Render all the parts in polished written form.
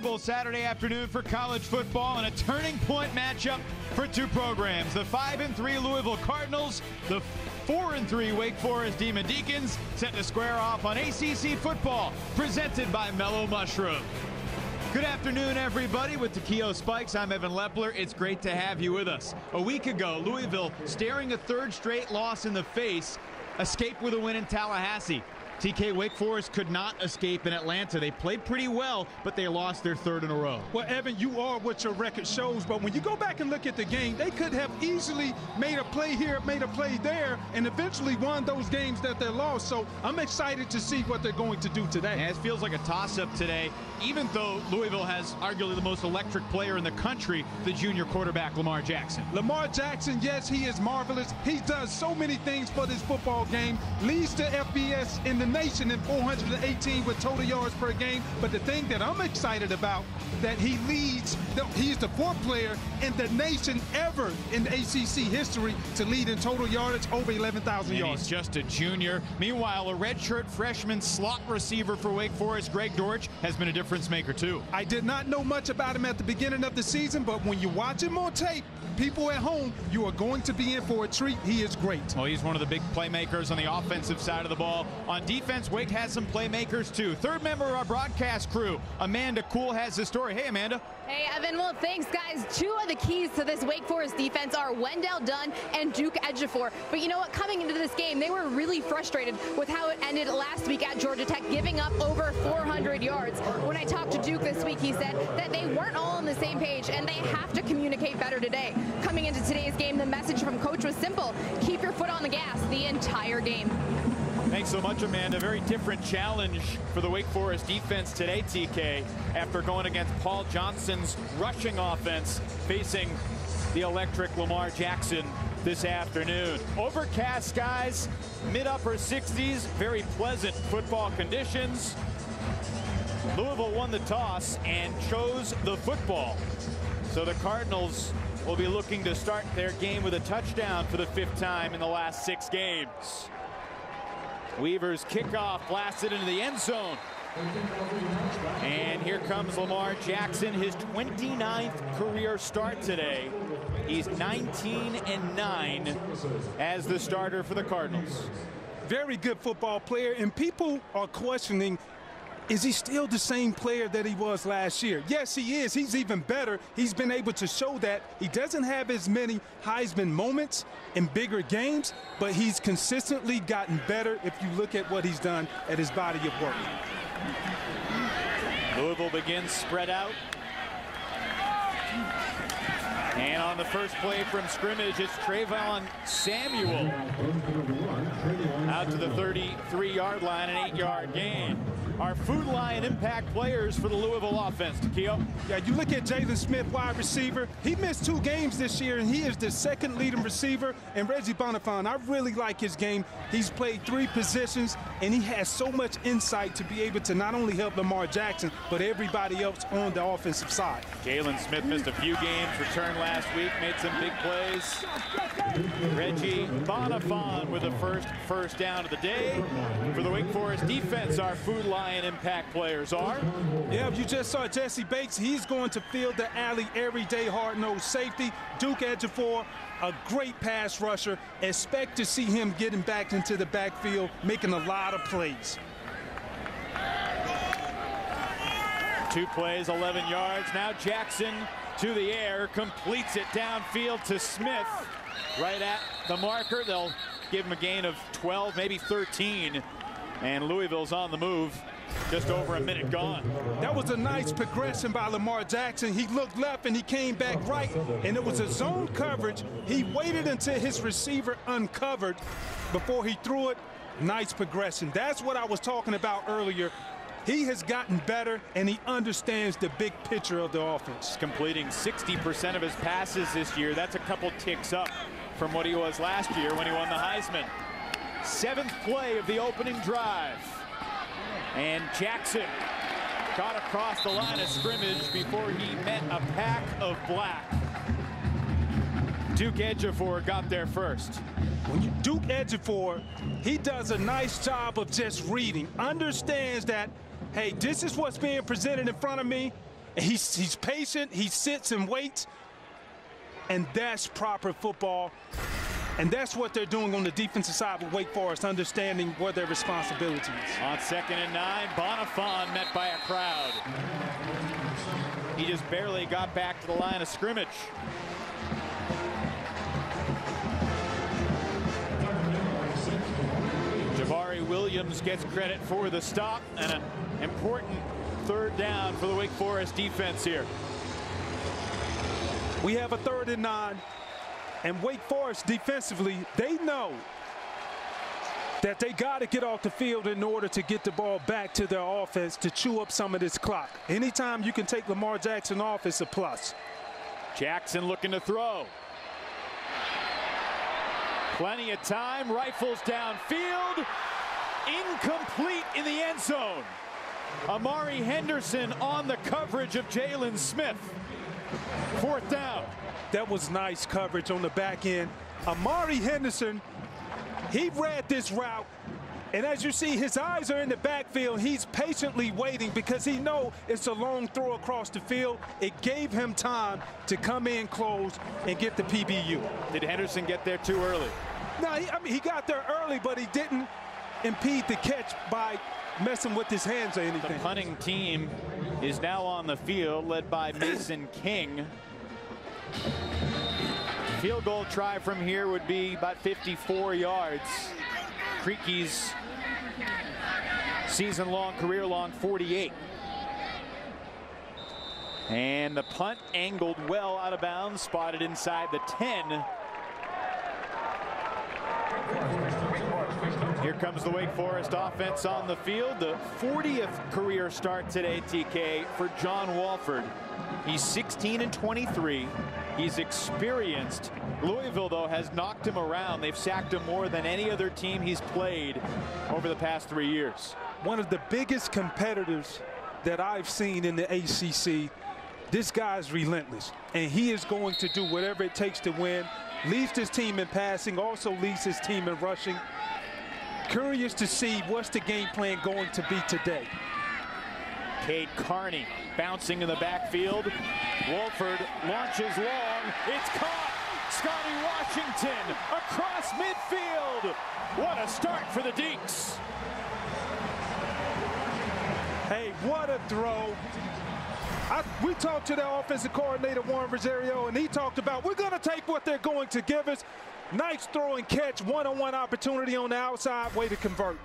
miserable Saturday afternoon for college football and a turning point matchup for two programs. The 5-3 Louisville Cardinals, the 4-3 Wake Forest Demon Deacons, set to square off on ACC football, presented by Mellow Mushroom. Good afternoon, everybody. With the Keo Spikes, I'm Evan Lepler. It's great to have you with us. A week ago, Louisville, staring a third straight loss in the face, escaped with a win in Tallahassee. TK, Wake Forest could not escape in Atlanta. They played pretty well, but they lost their third in a row. Well, Evan, you are what your record shows, but when you go back and look at the game, they could have easily made a play here, made a play there, and eventually won those games that they lost. So I'm excited to see what they're going to do today. And it feels like a toss-up today, even though Louisville has arguably the most electric player in the country, the junior quarterback, Lamar Jackson. Lamar Jackson, yes, he is marvelous. He does so many things for this football game, leads to FBS in the nation in 418 with total yards per game. But the thing that I'm excited about, that he leads, he's the fourth player in the nation ever in ACC history to lead in total yardage over 11,000 yards. He's just a junior. Meanwhile, a redshirt freshman slot receiver for Wake Forest, Greg Dortsch, has been a difference maker too. I did not know much about him at the beginning of the season, but when you watch him on tape, people at home, you are going to be in for a treat. He is great. Well, he's one of the big playmakers on the offensive side of the ball. On defense, Wake has some playmakers too. Third member of our broadcast crew, Amanda Cool, has the story. Hey, Amanda. Hey, Evan. Well, thanks, guys. Two of the keys to this Wake Forest defense are Wendell Dunn and Duke Ejiofor. But you know what? Coming into this game, they were really frustrated with how it ended last week at Georgia Tech, giving up over 400 yards. When I talked to Duke this week, he said that they weren't all on the same page, and they have to communicate better today. Coming into today's game, the message from Coach was simple: keep your foot on the gas the entire game. Thanks so much, Amanda. Very different challenge for the Wake Forest defense today, TK, after going against Paul Johnson's rushing offense, facing the electric Lamar Jackson this afternoon. Overcast skies, mid-upper 60s, very pleasant football conditions. Louisville won the toss and chose the football. So the Cardinals will be looking to start their game with a touchdown for the 5th time in the last 6 games. Weaver's kickoff blasted into the end zone. And here comes Lamar Jackson, his 29th career start today. He's 19-9 as the starter for the Cardinals. Very good football player, and people are questioning, is he still the same player that he was last year? Yes, he is. He's even better. He's been able to show that. He doesn't have as many Heisman moments in bigger games, but he's consistently gotten better if you look at what he's done at his body of work. Louisville begins spread out. And on the first play from scrimmage, it's Trayvon Samuel out to the 33-yard line, an 8-yard gain. Our Food Lion impact players for the Louisville offense. Takeo? Yeah, you look at Jalen Smith, wide receiver. He missed 2 games this year, and he is the second leading receiver. And Reggie Bonifant, I really like his game. He's played 3 positions, and he has so much insight to be able to not only help Lamar Jackson, but everybody else on the offensive side. Jalen Smith missed a few games, returned last week, made some big plays. Reggie Bonifant with the first down of the day. For the Wake Forest defense, our Food Lion impact players are. Yeah, you just saw Jesse Bates. He's going to field the alley every day, hard-nosed safety. Duke Ejiofor, a great pass rusher. Expect to see him getting back into the backfield, making a lot of plays. 2 plays, 11 yards. Now Jackson to the air, completes it downfield to Smith. Right at the marker. They'll give him a gain of 12, maybe 13. And Louisville's on the move. Just over a minute gone. That was a nice progression by Lamar Jackson. He looked left and he came back right, and it was a zone coverage. He waited until his receiver uncovered before he threw it. Nice progression. That's what I was talking about earlier. He has gotten better, and he understands the big picture of the offense. Completing 60% of his passes this year. That's a couple ticks up from what he was last year when he won the Heisman. 7th play of the opening drive. And Jackson got across the line of scrimmage before he met a pack of black. Duke Ejiofor got there first. When Duke Ejiofor, he does a nice job of just reading, understands that, hey, this is what's being presented in front of me. He's patient. He sits and waits. And that's proper football. And that's what they're doing on the defensive side with Wake Forest, understanding what their responsibility is. On 2nd and 9, Bonifant met by a crowd. He just barely got back to the line of scrimmage. Jabari Williams gets credit for the stop and an important 3rd down for the Wake Forest defense here. We have a 3rd and 9. And Wake Forest defensively, they know that they got to get off the field in order to get the ball back to their offense to chew up some of this clock. Anytime you can take Lamar Jackson off, it's a plus. Jackson looking to throw. Plenty of time, rifles downfield. Incomplete in the end zone. Amari Henderson on the coverage of Jalen Smith. 4th down. That was nice coverage on the back end. Amari Henderson, he read this route, and as you see, his eyes are in the backfield. He's patiently waiting because he knows it's a long throw across the field. It gave him time to come in close and get the PBU. Did Henderson get there too early? No, he got there early, but he didn't impede the catch by messing with his hands or anything. The punting team is now on the field, led by Mason King. Field goal try from here would be about 54 yards. Creaky's season-long, career-long 48. And the punt angled well out of bounds, spotted inside the 10. Here comes the Wake Forest offense on the field. The 40th career start today, TK, for John Walford. He's 16 and 23. He's experienced. Louisville, though, has knocked him around. They've sacked him more than any other team he's played over the past 3 years. One of the biggest competitors that I've seen in the ACC. This guy's relentless, and he is going to do whatever it takes to win. Leads his team in passing, also leads his team in rushing. Curious to see what's the game plan going to be today. Cade Carney bouncing in the backfield. Walford launches long. It's caught. Scotty Washington across midfield. What a start for the Deacs. Hey, what a throw. We talked to the offensive coordinator, Warren Rosario, and he talked about we're going to take what they're going to give us. Nice throw and catch, one-on-one opportunity on the outside, way to convert.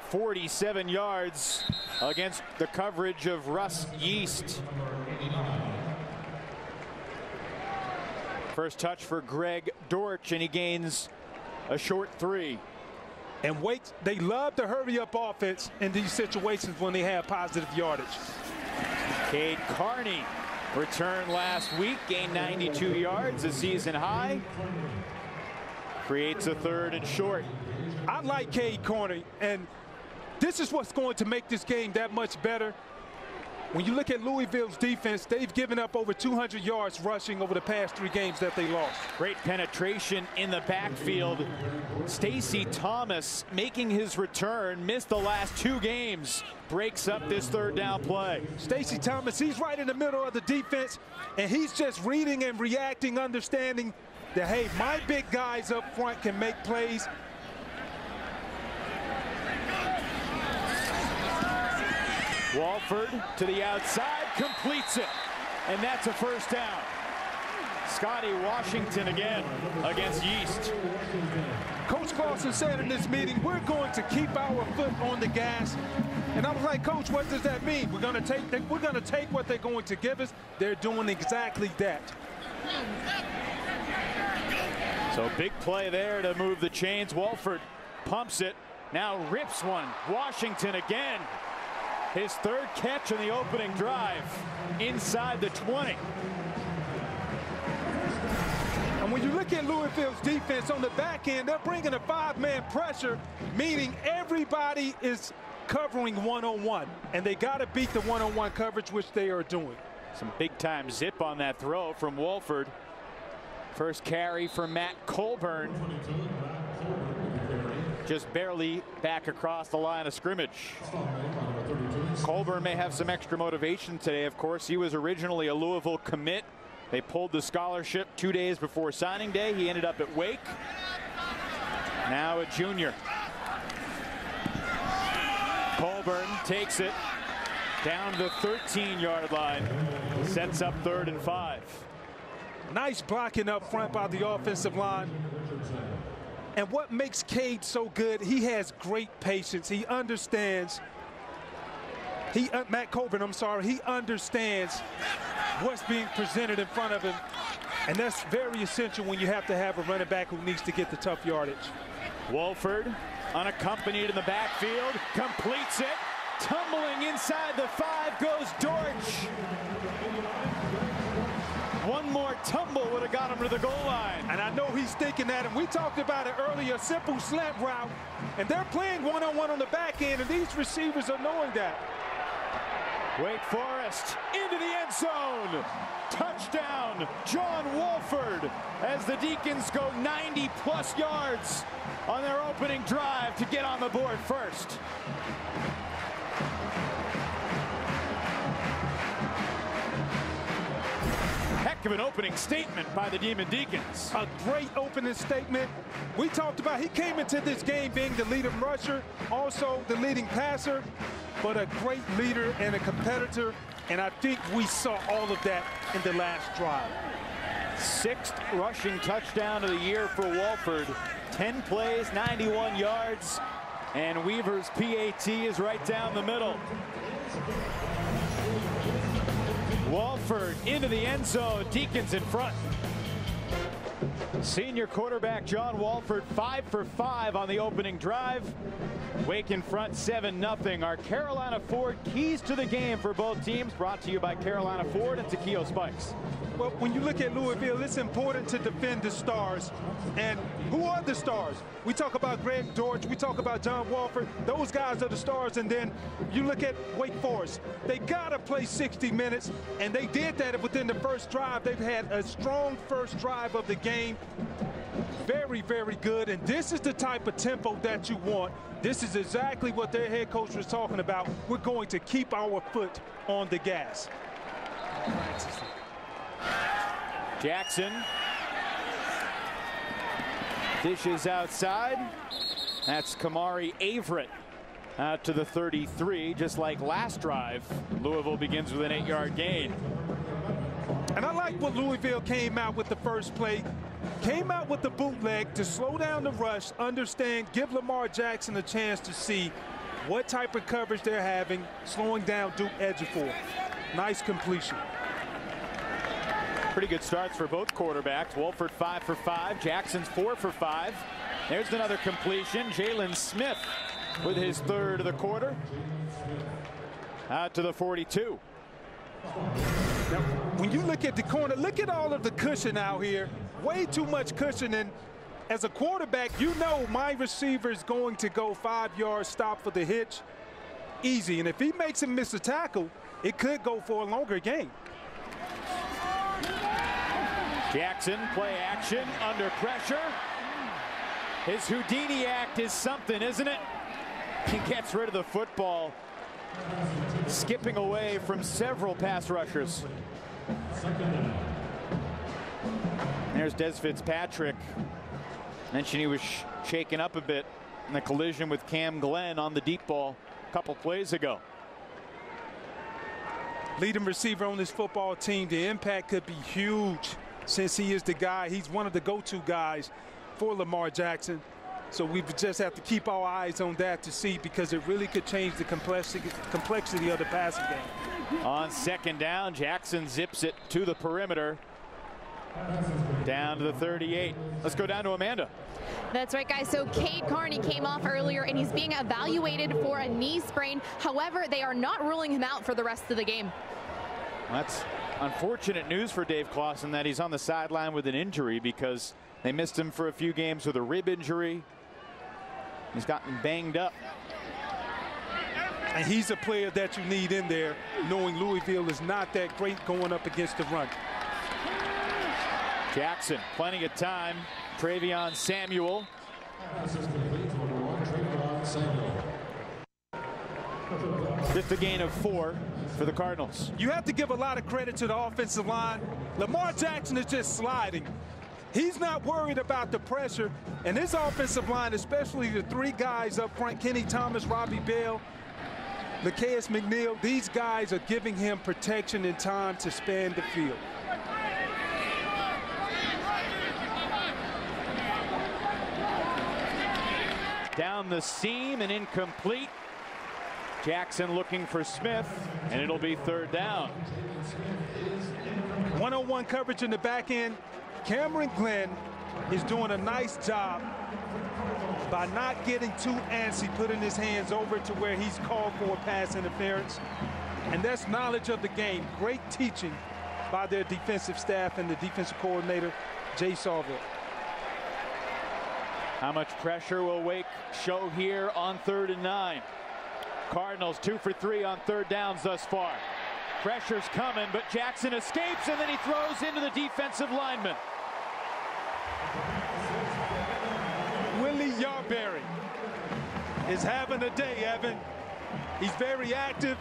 47 yards against the coverage of Russ Yeast. First touch for Greg Dortsch, and he gains a short 3. And Wake, they love to hurry up offense in these situations when they have positive yardage. Cade Carney returned last week, gained 92 yards, a season high. Creates a 3rd and short. I like Cade Carney, and this is what's going to make this game that much better. When you look at Louisville's defense, they've given up over 200 yards rushing over the past 3 games that they lost. Great penetration in the backfield. Stacy Thomas making his return, missed the last 2 games, breaks up this 3rd down play. Stacy Thomas, he's right in the middle of the defense, and he's just reading and reacting, understanding that, hey, my big guys up front can make plays. Walford to the outside, completes it, and that's a 1st down. Scotty Washington again against Yeast. Coach Clausen said in this meeting, we're going to keep our foot on the gas. And I was like, Coach, what does that mean? We're going to take what they're going to give us. They're doing exactly that. So big play there to move the chains. Walford pumps it, now rips one. Washington again. His 3rd catch in the opening drive inside the 20. And when you look at Louisville's defense on the back end, they're bringing a 5-man pressure, meaning everybody is covering one-on-one, and they got to beat the one-on-one coverage, which they are doing. Some big-time zip on that throw from Walford. First carry for Matt Colburn. Just barely back across the line of scrimmage. Colburn may have some extra motivation today, of course. He was originally a Louisville commit. They pulled the scholarship 2 days before signing day. He ended up at Wake. Now a junior. Colburn takes it down to the 13-yard line. Sets up 3rd and 5. Nice blocking up front by the offensive line. And what makes Cade so good, he has great patience. He understands. Matt Colburn, I'm sorry, he understands what's being presented in front of him. And that's very essential when you have to have a running back who needs to get the tough yardage. Wolford, unaccompanied in the backfield, completes it. Tumbling inside the 5 goes Dortsch. One more tumble would have got him to the goal line. And I know he's thinking that, and we talked about it earlier, simple slant route. And they're playing one-on-one on the back end, and these receivers are knowing that. Wake Forest into the end zone. Touchdown, John Wolford, as the Deacons go 90-plus yards on their opening drive to get on the board first. Heck of an opening statement by the Demon Deacons. A great opening statement. We talked about he came into this game being the leading rusher, also the leading passer, but a great leader and a competitor. And I think we saw all of that in the last drive. 6th rushing touchdown of the year for Wolford. 10 plays, 91 yards. And Weaver's PAT is right down the middle. Wolford into the end zone. Deacons in front. Senior quarterback John Wolford 5 for 5 on the opening drive. Wake in front 7-0. Our Carolina Ford keys to the game for both teams, brought to you by Carolina Ford and Takeo Spikes. Well, when you look at Louisville, it's important to defend the stars. And who are the stars? We talk about Greg Dortsch, we talk about John Wolford. Those guys are the stars. And then you look at Wake Forest. They got to play 60 minutes, and they did that within the first drive. They've had a strong first drive of the game. Very, very good. And this is the type of tempo that you want. This is exactly what their head coach was talking about. We're going to keep our foot on the gas. Jackson dishes outside. That's Kamari Averett out to the 33. Just like last drive, Louisville begins with an 8-yard gain. And I like what Louisville came out with the first play. Came out with the bootleg to slow down the rush, understand, give Lamar Jackson a chance to see what type of coverage they're having, slowing down Duke Ejiofor. Nice completion. Pretty good starts for both quarterbacks. Wolford 5 for 5. Jackson's 4 for 5. There's another completion. Jalen Smith with his 3rd of the quarter. Out to the 42. Now, when you look at the corner, look at all of the cushion out here. Way too much cushion. And as a quarterback, you know my receiver is going to go 5 yards, stop for the hitch. Easy. And if he makes him miss a tackle, it could go for a longer game. Jackson, play action, under pressure. His Houdini act is something, isn't it? He gets rid of the football, skipping away from several pass rushers. There's Des Fitzpatrick. Mentioned he was shaken up a bit in the collision with Cam Glenn on the deep ball a couple plays ago. Leading receiver on this football team, the impact could be huge since he is the guy. He's one of the go-to guys for Lamar Jackson. So we just have to keep our eyes on that to see, because it really could change the complexity of the passing game. On 2nd down, Jackson zips it to the perimeter. Down to the 38. Let's go down to Amanda. That's right, guys. So Cade Carney came off earlier, and he's being evaluated for a knee sprain. However, they are not ruling him out for the rest of the game. That's unfortunate news for Dave Clawson, that he's on the sideline with an injury, because they missed him for a few games with a rib injury. He's gotten banged up. And he's a player that you need in there, knowing Louisville is not that great going up against the run. Jackson, plenty of time. Travion Samuel. Just a gain of 4 for the Cardinals. You have to give a lot of credit to the offensive line. Lamar Jackson is just sliding. He's not worried about the pressure. And this offensive line, especially the 3 guys up front, Kenny Thomas, Robbie Bell, Lakeis McNeil, these guys are giving him protection and time to span the field. Down the seam and incomplete. Jackson looking for Smith, and it'll be 3rd down. One-on-one coverage in the back end. Cameron Glenn is doing a nice job by not getting too antsy, putting his hands over to where he's called for pass interference. And that's knowledge of the game. Great teaching by their defensive staff and the defensive coordinator, Jay Sawville. How much pressure will Wake show here on 3rd and 9? Cardinals 2 for 3 on 3rd downs thus far. Pressure's coming, but Jackson escapes, and then he throws into the defensive lineman. Willie Yarberry is having a day, Evan. He's very active.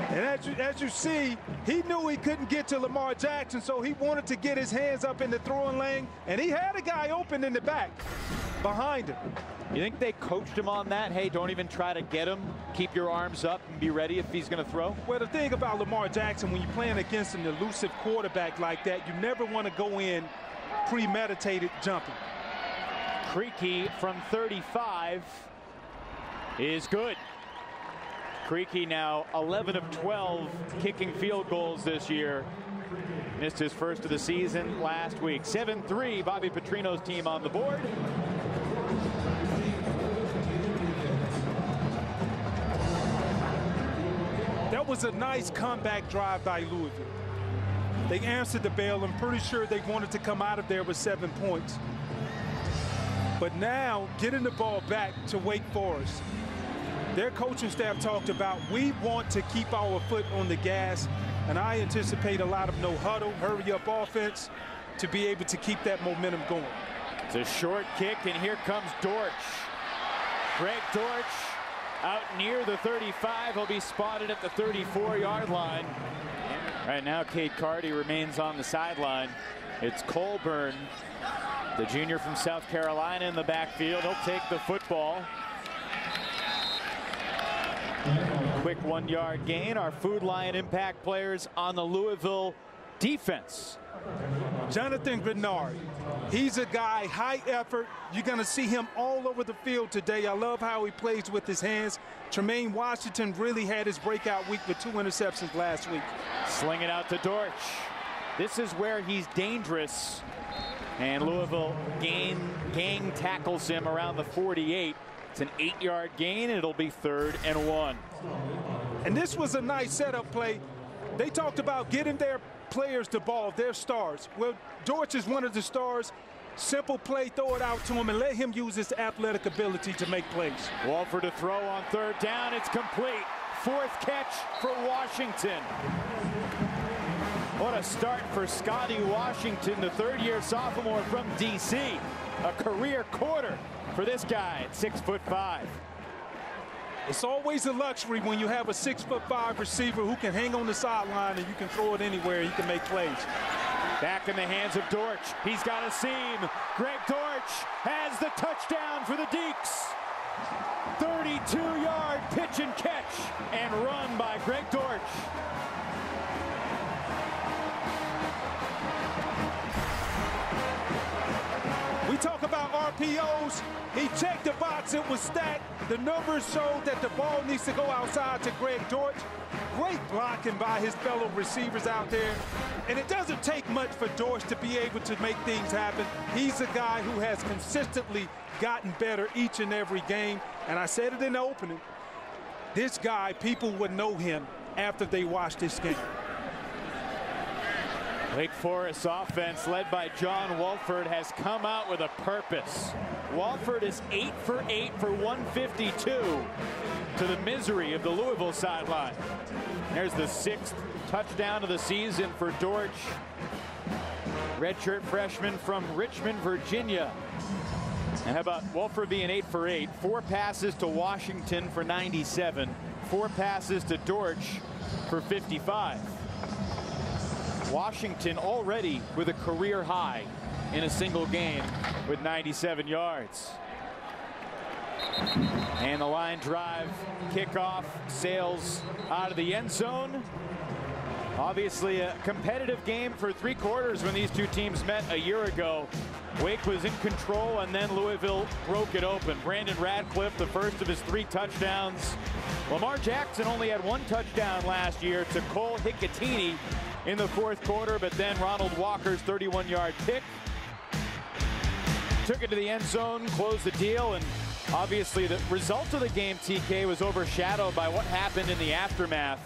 And as you see, he knew he couldn't get to Lamar Jackson, so he wanted to get his hands up in the throwing lane, and he had a guy open in the back behind him. You think they coached him on that? Hey, don't even try to get him. Keep your arms up and be ready if he's going to throw? Well, the thing about Lamar Jackson, when you're playing against an elusive quarterback like that, you never want to go in premeditated jumping. Creaky from 35 is good. Creaky now 11 of 12 kicking field goals this year. Missed his first of the season last week. 7-3, Bobby Petrino's team on the board. That was a nice comeback drive by Louisville. They answered the bell. I'm pretty sure they wanted to come out of there with 7 points. But now, getting the ball back to Wake Forest. Their coaching staff talked about, we want to keep our foot on the gas, and I anticipate a lot of no huddle, hurry up offense to be able to keep that momentum going. It's a short kick, and here comes Dortsch. Greg Dortsch out near the 35. He'll be spotted at the 34-yard line. Right now, Cade Carty remains on the sideline. It's Colburn, the junior from South Carolina, in the backfield. He'll take the football. Quick 1-yard gain. Our Food Lion impact players on the Louisville defense. Jonathan Grenard, he's a guy, high effort. You're going to see him all over the field today. I love how he plays with his hands. Tremaine Washington really had his breakout week with 2 interceptions last week. Sling it out to Dortsch. This is where he's dangerous. And Louisville gang tackles him around the 48. It's an 8-yard gain, and it'll be 3rd and 1. And this was a nice setup play. They talked about getting their players the ball, their stars. Well, Dortsch is one of the stars. Simple play, throw it out to him and let him use his athletic ability to make plays. Walford to throw on 3rd down. It's complete. 4th catch for Washington. What a start for Scotty Washington, the 3rd-year sophomore from D.C. A career quarter for this guy at 6'5". It's always a luxury when you have a 6'5" receiver who can hang on the sideline and you can throw it anywhere. He can make plays. Back in the hands of Dortsch. He's got a seam. Greg Dortsch has the touchdown for the Deeks. 32-yard pitch and catch and run by Greg Dortsch. We talk about RPOs. He checked the box. It was stacked. The numbers showed that the ball needs to go outside to Greg Dortsch. Great blocking by his fellow receivers out there. And it doesn't take much for Dortsch to be able to make things happen. He's a guy who has consistently gotten better each and every game. And I said it in the opening. This guy, people would know him after they watch this game. Wake Forest offense led by John Walford has come out with a purpose. Walford is 8 for 8 for 152 to the misery of the Louisville sideline. There's the 6th touchdown of the season for Dortsch. Redshirt freshman from Richmond, Virginia. And how about Wolford being 8 for 8? 4 passes to Washington for 97. 4 passes to Dortsch for 55. Washington already with a career high in a single game with 97 yards. And the line drive kickoff sails out of the end zone. Obviously a competitive game for 3 quarters when these two teams met a year ago. Wake was in control, and then Louisville broke it open. Brandon Radcliffe, the first of his 3 touchdowns. Lamar Jackson only had 1 touchdown last year to Cole Hicatini in the 4th quarter, but then Ronald Walker's 31-yard pick took it to the end zone, closed the deal, and obviously the result of the game, TK, was overshadowed by what happened in the aftermath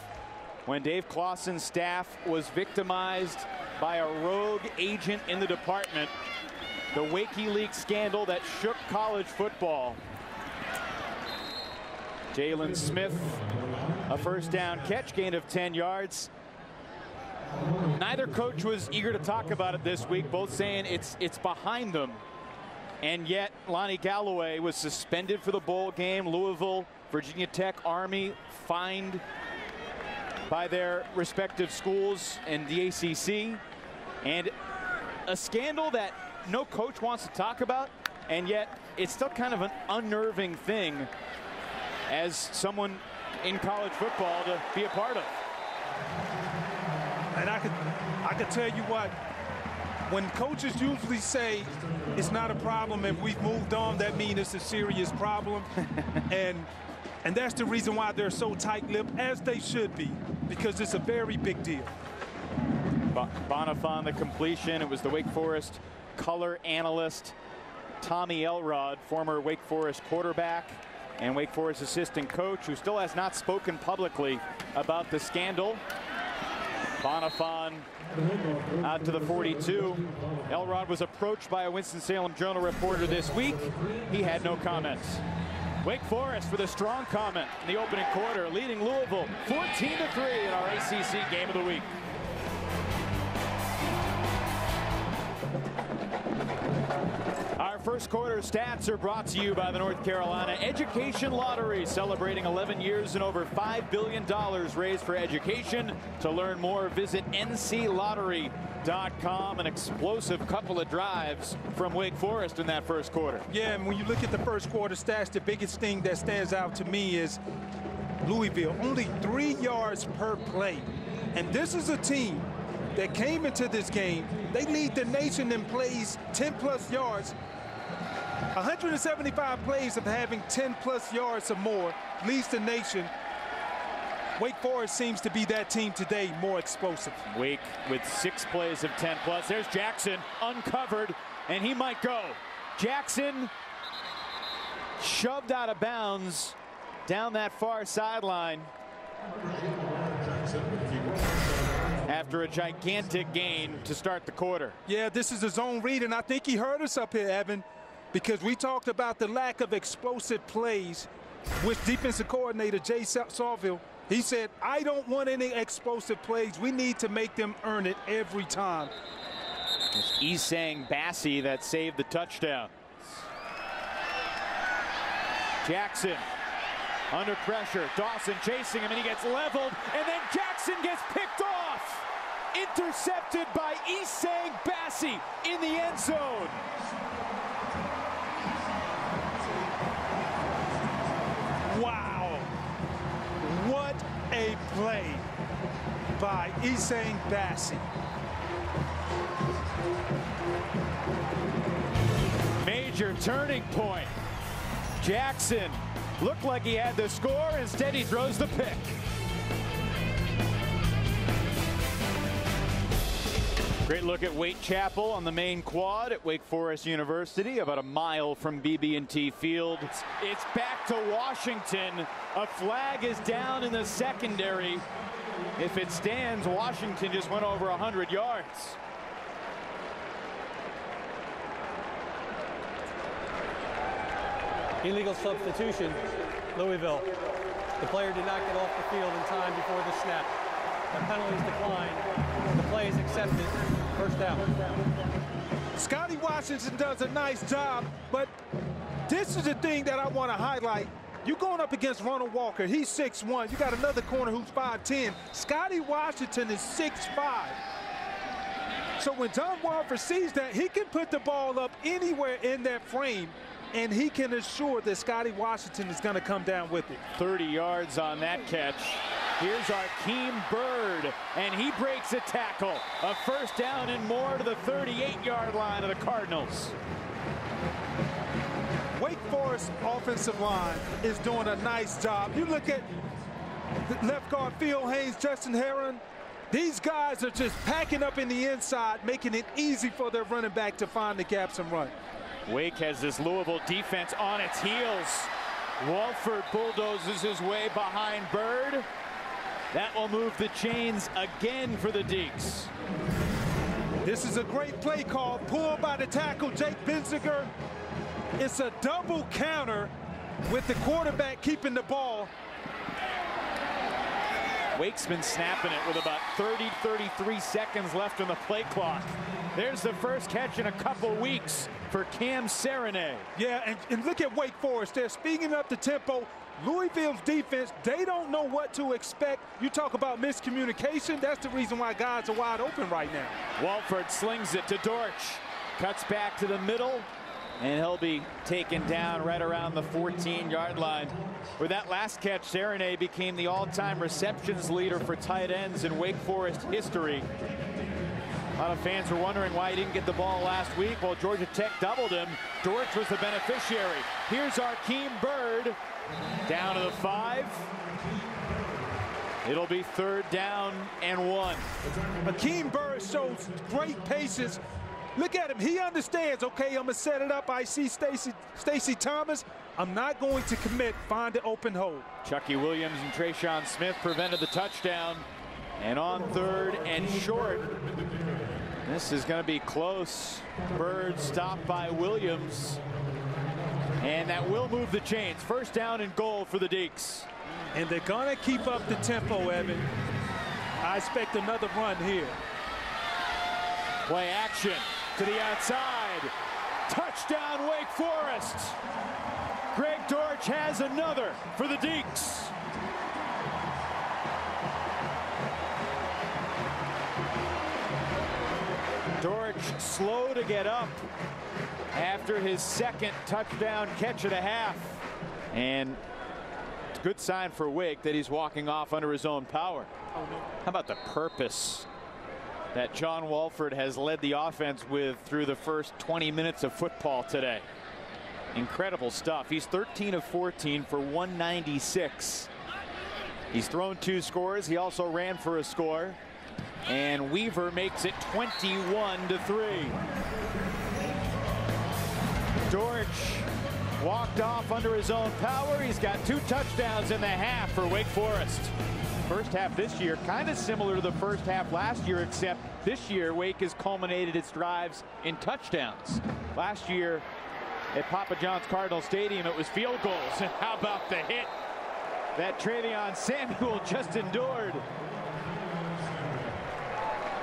when Dave Clawson's staff was victimized by a rogue agent in the department. The WikiLeaks scandal that shook college football. Jalen Smith, a first down catch, gain of 10 yards. Neither coach was eager to talk about it this week, both saying it's behind them. And yet Lonnie Galloway was suspended for the bowl game. Louisville, Virginia Tech, Army fined by their respective schools and the ACC. And a scandal that no coach wants to talk about, and yet it's still kind of an unnerving thing as someone in college football to be a part of. And I could tell you what, when coaches usually say it's not a problem and we've moved on, that means it's a serious problem. and that's the reason why they're so tight-lipped, as they should be, because it's a very big deal. Bonifant, the completion. It was the Wake Forest color analyst Tommy Elrod, former Wake Forest quarterback and Wake Forest assistant coach, who still has not spoken publicly about the scandal. Bonifant out to the 42. Elrod was approached by a Winston-Salem Journal reporter this week. He had no comments. Wake Forest with a strong comment in the opening quarter, leading Louisville 14-3 in our ACC game of the week. Our first quarter stats are brought to you by the North Carolina Education Lottery, celebrating 11 years and over $5 billion raised for education. To learn more, visit nclottery.com. An explosive couple of drives from Wake Forest in that first quarter. Yeah, and when you look at the first quarter stats, the biggest thing that stands out to me is Louisville, only 3 yards per play. And this is a team that came into this game, they lead the nation in plays 10+ yards. 175 plays of having 10+ yards or more leads the nation. Wake Forest seems to be that team today, more explosive. Wake with 6 plays of 10+. There's Jackson uncovered, and he might go. Jackson shoved out of bounds down that far sideline after a gigantic gain to start the quarter. Yeah, this is a zone read, and I think he heard us up here, Evan, because we talked about the lack of explosive plays with defensive coordinator Jay Sawville. He said, I don't want any explosive plays. We need to make them earn it every time. It's Isang Bassi that saved the touchdown. Jackson under pressure. Dawson chasing him, and he gets leveled, and then Jackson gets picked off. Intercepted by Isang Bassi in the end zone. Wow. What a play by Isang Bassi. Major turning point. Jackson looked like he had the score. Instead, he throws the pick. Great look at Waite Chapel on the main quad at Wake Forest University, about a mile from BB&T Field. It's back to Washington. A flag is down in the secondary. If it stands, Washington just went over 100 yards. Illegal substitution, Louisville. The player did not get off the field in time before the snap. The penalties declined. The play is accepted. First down. Scotty Washington does a nice job, but this is the thing that I want to highlight. You're going up against Ronald Walker. He's 6'1". You got another corner who's 5'10". Scotty Washington is 6'5". So when John Walford sees that, he can put the ball up anywhere in that frame, and he can assure that Scotty Washington is going to come down with it. 30 yards on that catch. Here's Akeem Byrd, and he breaks a tackle. A first down and more to the 38-yard line of the Cardinals. Wake Forest offensive line is doing a nice job. You look at the left guard Phil Haynes, Justin Heron. These guys are just packing up in the inside, making it easy for their running back to find the gaps and run. Wake has this Louisville defense on its heels. Walford bulldozes his way behind Byrd. That will move the chains again for the Deeks. This is a great play call, pulled by the tackle, Jake Benziger. It's a double counter with the quarterback keeping the ball. Wake's been snapping it with about 33 seconds left on the play clock. There's the first catch in a couple weeks for Cam Serenay. Yeah, and look at Wake Forest. They're speeding up the tempo. Louisville's defense, they don't know what to expect. You talk about miscommunication. That's the reason why guys are wide open right now. Walford slings it to Dortsch. Cuts back to the middle, and he'll be taken down right around the 14-yard line. With that last catch, Serenay became the all-time receptions leader for tight ends in Wake Forest history. A lot of fans were wondering why he didn't get the ball last week. Well, Georgia Tech doubled him. Dortsch was the beneficiary. Here's Akeem Byrd down to the 5. It'll be 3rd down and 1. Akeem Byrd shows great patience. Look at him. He understands, okay, I'm going to set it up. I see Stacey Thomas. I'm not going to commit. Find the open hole. Chucky Williams and Trayshawn Smith prevented the touchdown. And on 3rd and short, this is going to be close. Byrd stopped by Williams. And that will move the chains. 1st down and goal for the Deeks. And they're going to keep up the tempo, Evan. I expect another run here. Play action to the outside. Touchdown, Wake Forest. Greg Dortsch has another for the Deeks. Dortsch slow to get up after his 2nd touchdown catch of the half. And it's a good sign for Wake that he's walking off under his own power. How about the purpose that John Walford has led the offense with through the first 20 minutes of football today? Incredible stuff. He's 13 of 14 for 196. He's thrown 2 scores. He also ran for a score. And Weaver makes it 21-3. Dortsch walked off under his own power. He's got 2 touchdowns in the half for Wake Forest. First half this year kind of similar to the first half last year, except this year Wake has culminated its drives in touchdowns. Last year at Papa John's Cardinal Stadium, it was field goals. And how about the hit that Travion Samuel just endured?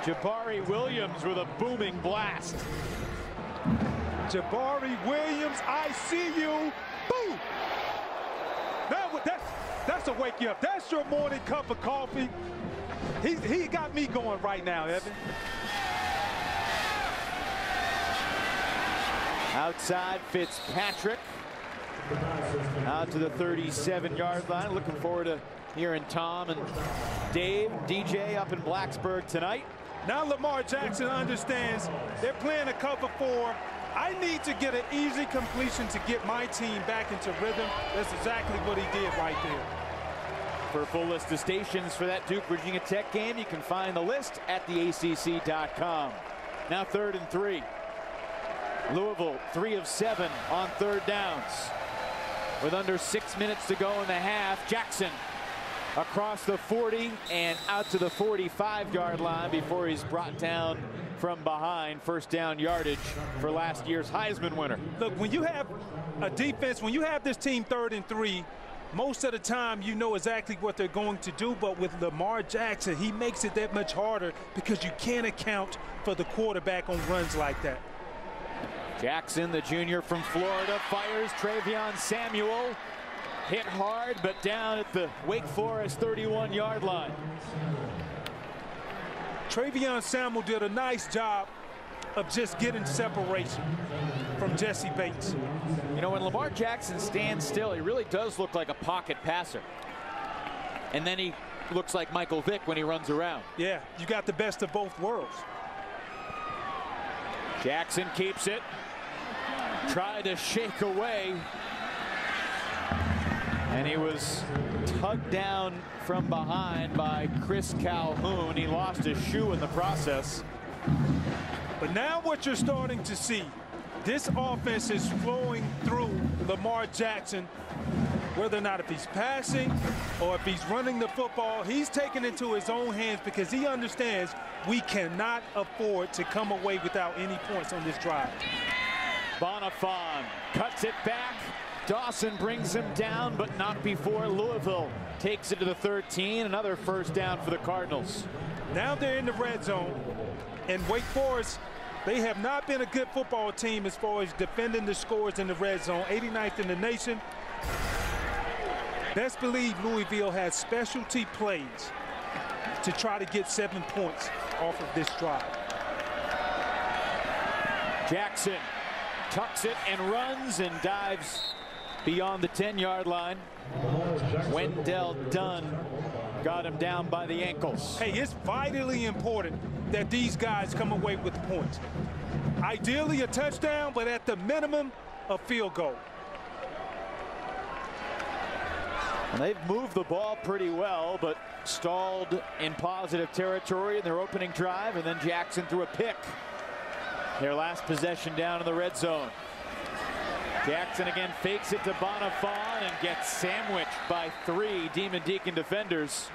Jabari Williams with a booming blast. Jabari Williams, I see you. Boom! That's a wake you up. That's your morning cup of coffee. He got me going right now, Evan. Outside Fitzpatrick. Out to the 37-yard line. Looking forward to hearing Tom and Dave, DJ up in Blacksburg tonight. Now Lamar Jackson understands they're playing a cover 4. I need to get an easy completion to get my team back into rhythm. That's exactly what he did right there. For a full list of stations for that Duke Virginia Tech game, you can find the list at theacc.com. Now 3rd and 3. Louisville 3 of 7 on 3rd downs. With under 6 minutes to go in the half, Jackson across the 40 and out to the 45-yard line before he's brought down from behind. 1st down yardage for last year's Heisman winner. Look, when you have a defense, when you have this team 3rd and 3, most of the time you know exactly what they're going to do. But with Lamar Jackson, he makes it that much harder because you can't account for the quarterback on runs like that. Jackson, the junior from Florida, fires. Travion Samuel hit hard, but down at the Wake Forest 31-yard line. Travion Samuel did a nice job of just getting separation from Jesse Bates. You know, when Lamar Jackson stands still, he really does look like a pocket passer. And then he looks like Michael Vick when he runs around. Yeah, you got the best of both worlds. Jackson keeps it. Tried to shake away. And he was tugged down from behind by Chris Calhoun. He lost his shoe in the process. But now what you're starting to see, this offense is flowing through Lamar Jackson, whether or not if he's passing or if he's running the football, he's taking it into his own hands because he understands we cannot afford to come away without any points on this drive. Bonifon cuts it back. Dawson brings him down, but not before Louisville takes it to the 13. Another first down for the Cardinals. Now they're in the red zone, and Wake Forest, they have not been a good football team as far as defending the scores in the red zone. 89th in the nation. Best believe Louisville has specialty plays to try to get 7 points off of this drive. Jackson tucks it and runs and dives beyond the 10-yard line. Wendell Dunn got him down by the ankles. Hey, it's vitally important that these guys come away with points. Ideally a touchdown, but at the minimum, a field goal. And they've moved the ball pretty well, but stalled in positive territory in their opening drive, and then Jackson threw a pick. Their last possession down in the red zone. Jackson again fakes it to Bonifon and gets sandwiched by 3 Demon Deacon defenders.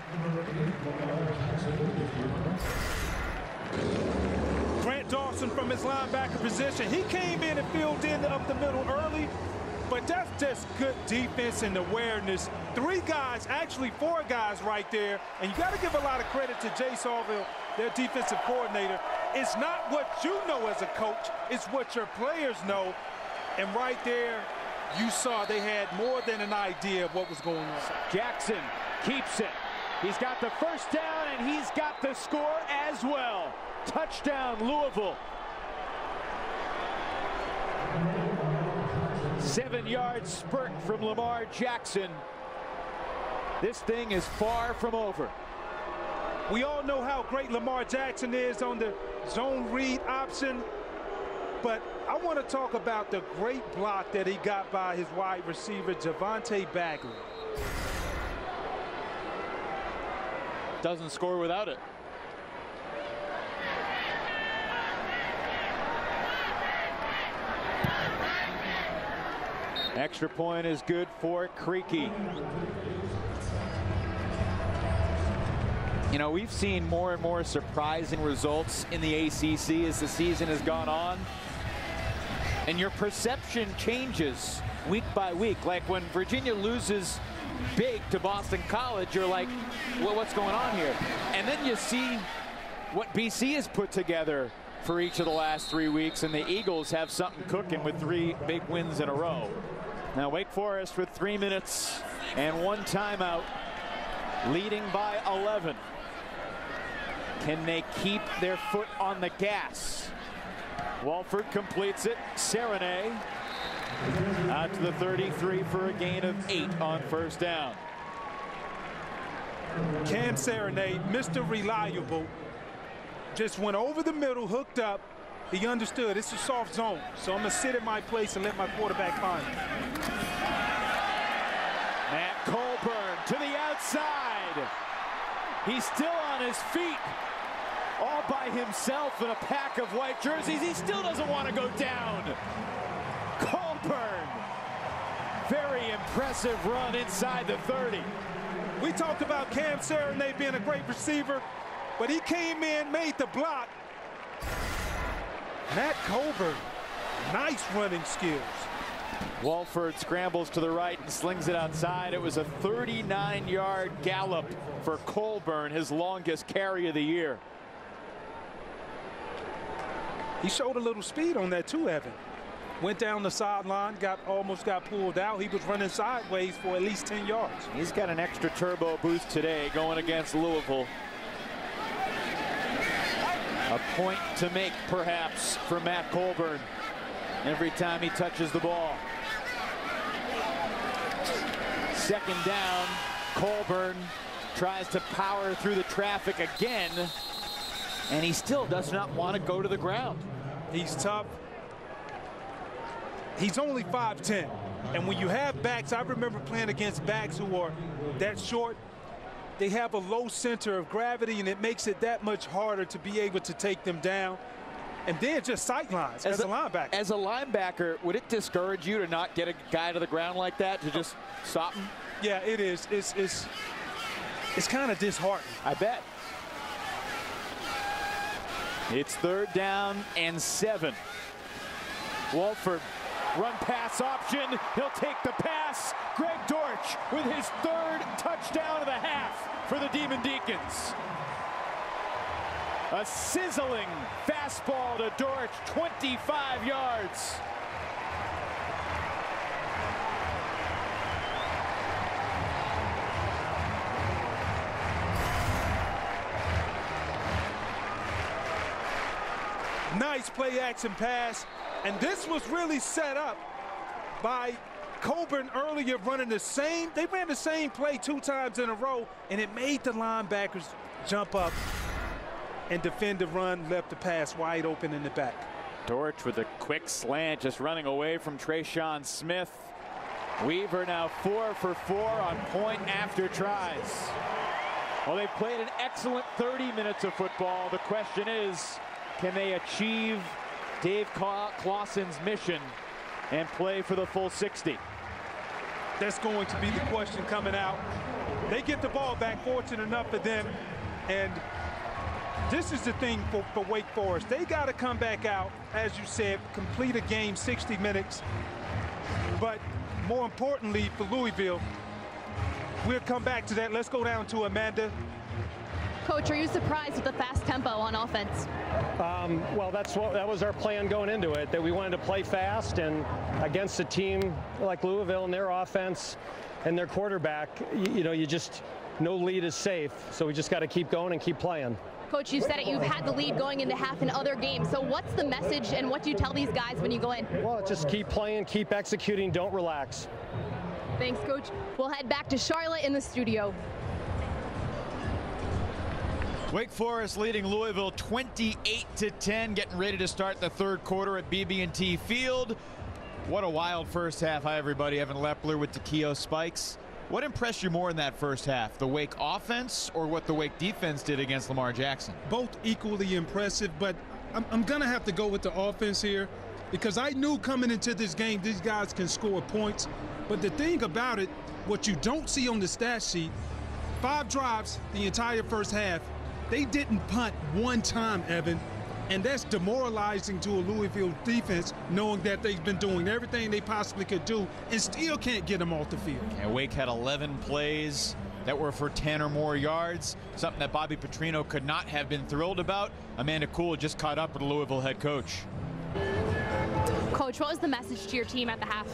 Greg Dortsch from his linebacker position. He came in and filled in up the middle early, but that's just good defense and awareness. 3 guys, actually 4 guys right there, and you got to give a lot of credit to Jay Sarville, their defensive coordinator. It's not what you know as a coach, it's what your players know. And right there, you saw they had more than an idea of what was going on. Jackson keeps it. He's got the first down, and he's got the score as well. Touchdown, Louisville. 7-yard spurt from Lamar Jackson. This thing is far from over. We all know how great Lamar Jackson is on the zone read option. But I want to talk about the great block that he got by his wide receiver, Javonte Bagley. Doesn't score without it. Extra point is good for Creaky. You know, we've seen more and more surprising results in the ACC as the season has gone on. And your perception changes week by week. Like when Virginia loses big to Boston College, you're like, well, what's going on here? And then you see what BC has put together for each of the last 3 weeks, and the Eagles have something cooking with 3 big wins in a row. Now Wake Forest with 3 minutes and 1 timeout, leading by 11. Can they keep their foot on the gas? Walford completes it. Serenay out to the 33 for a gain of 8 on first down. Cam Serenay, Mr. Reliable, just went over the middle, hooked up. He understood it's a soft zone, so I'm going to sit in my place and let my quarterback find it. Matt Colburn to the outside. He's still on his feet, all by himself in a pack of white jerseys. He still doesn't want to go down. Colburn, very impressive run inside the 30. We talked about Cam Serenay being a great receiver, but he came in, made the block. Matt Colburn, nice running skills. Walford scrambles to the right and slings it outside. It was a 39-yard gallop for Colburn, his longest carry of the year. He showed a little speed on that too, Evan. went down the sideline, almost got pulled out. He was running sideways for at least 10 yards. He's got an extra turbo boost today going against Louisville. A point to make, perhaps, for Matt Colburn every time he touches the ball. Second down, Colburn tries to power through the traffic again, and he still does not want to go to the ground. He's tough. He's only 5'10", and when you have backs, I remember playing against backs who are that short. They have a low center of gravity, and it makes it that much harder to be able to take them down. And then just sightlines as a linebacker. As a linebacker, would it discourage you to not get a guy to the ground like that, to just stop him? Yeah, it is. It's kind of disheartening. I bet. It's 3rd down and 7. Wolford, run pass option. He'll take the pass. Greg Dortsch with his 3rd touchdown of the half for the Demon Deacons. A sizzling fastball to Dortsch, 25 yards. Nice play action pass, and this was really set up by Colburn earlier running they ran the same play 2 times in a row, and it made the linebackers jump up and defend the run, left the pass wide open in the back. Dortsch with a quick slant, just running away from Trayshawn Smith. Weaver now 4 for 4 on point after tries. Well, they've played an excellent 30 minutes of football. The question is, can they achieve Dave Clawson's mission and play for the full 60? That's going to be the question coming out. They get the ball back, fortunate enough for them, and this is the thing for Wake Forest. They got to come back out, as you said, complete a game 60 minutes. But more importantly for Louisville, we'll come back to that. Let's go down to Amanda. Coach, are you surprised with the fast tempo on offense? Well, that was our plan going into it, that we wanted to play fast, and against a team like Louisville and their offense and their quarterback, you just, no lead is safe. So we just got to keep going and keep playing. Coach, you said it, you've had the lead going into half in other games. So what's the message and what do you tell these guys when you go in? Well, just keep playing, keep executing, don't relax. Thanks, Coach. We'll head back to Charlotte in the studio. Wake Forest leading Louisville 28-10, getting ready to start the 3rd quarter at BB&T Field. What a wild first half. Hi, everybody. Evan Lepler with Takeo Spikes. What impressed you more in that first half, the Wake offense or what the Wake defense did against Lamar Jackson? Both equally impressive, but I'm going to have to go with the offense here because I knew coming into this game these guys can score points. But the thing about it, what you don't see on the stat sheet, 5 drives the entire first half. They didn't punt 1 time, Evan, and that's demoralizing to a Louisville defense, knowing that they've been doing everything they possibly could do and still can't get them off the field. And Wake had 11 plays that were for 10 or more yards, something that Bobby Petrino could not have been thrilled about. Amanda Kuhl just caught up with the Louisville head coach. Coach, what was the message to your team at the half?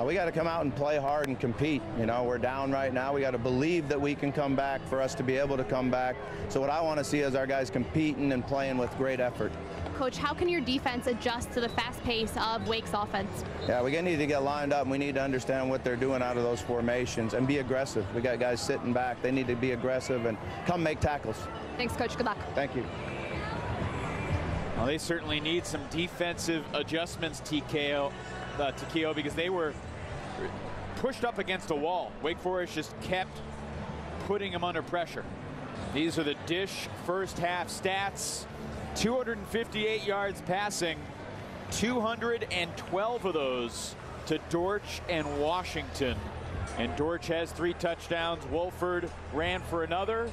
We got to come out and play hard and compete. We're down right now. We got to believe that we can come back for us to be able to come back. So what I want to see is our guys competing and playing with great effort. Coach, how can your defense adjust to the fast pace of Wake's offense? Yeah, we need to get lined up, and we need to understand what they're doing out of those formations and be aggressive. We got guys sitting back. They need to be aggressive and come make tackles. Thanks, Coach. Good luck. Thank you. Well, they certainly need some defensive adjustments, Takeo, because they were pushed up against a wall. Wake Forest just kept putting them under pressure. These are the Dish first half stats. 258 yards passing, 212 of those to Dortsch and Washington. And Dortsch has 3 touchdowns. Wolford ran for another.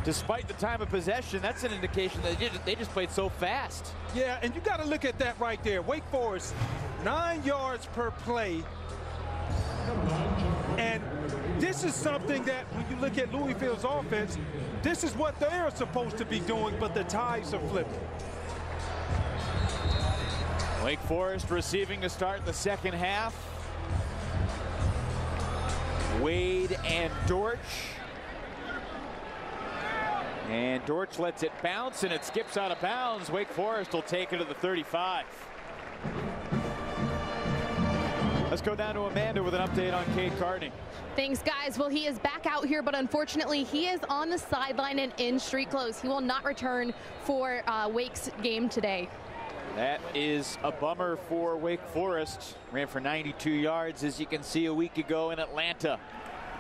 Despite the time of possession, that's an indication that they just played so fast. Yeah, and you got to look at that right there. Wake Forest, 9 yards per play. And this is something that when you look at Louisville's offense, this is what they're supposed to be doing, but the tides are flipping. Wake Forest receiving to start the second half. Wade and Dortsch. And Dortsch lets it bounce and it skips out of bounds. Wake Forest will take it to the 35. Let's go down to Amanda with an update on Cade Carney. Thanks, guys. Well, he is back out here, but unfortunately, he is on the sideline and in street clothes. He will not return for Wake's game today. That is a bummer for Wake Forest. Ran for 92 yards, as you can see, a week ago in Atlanta.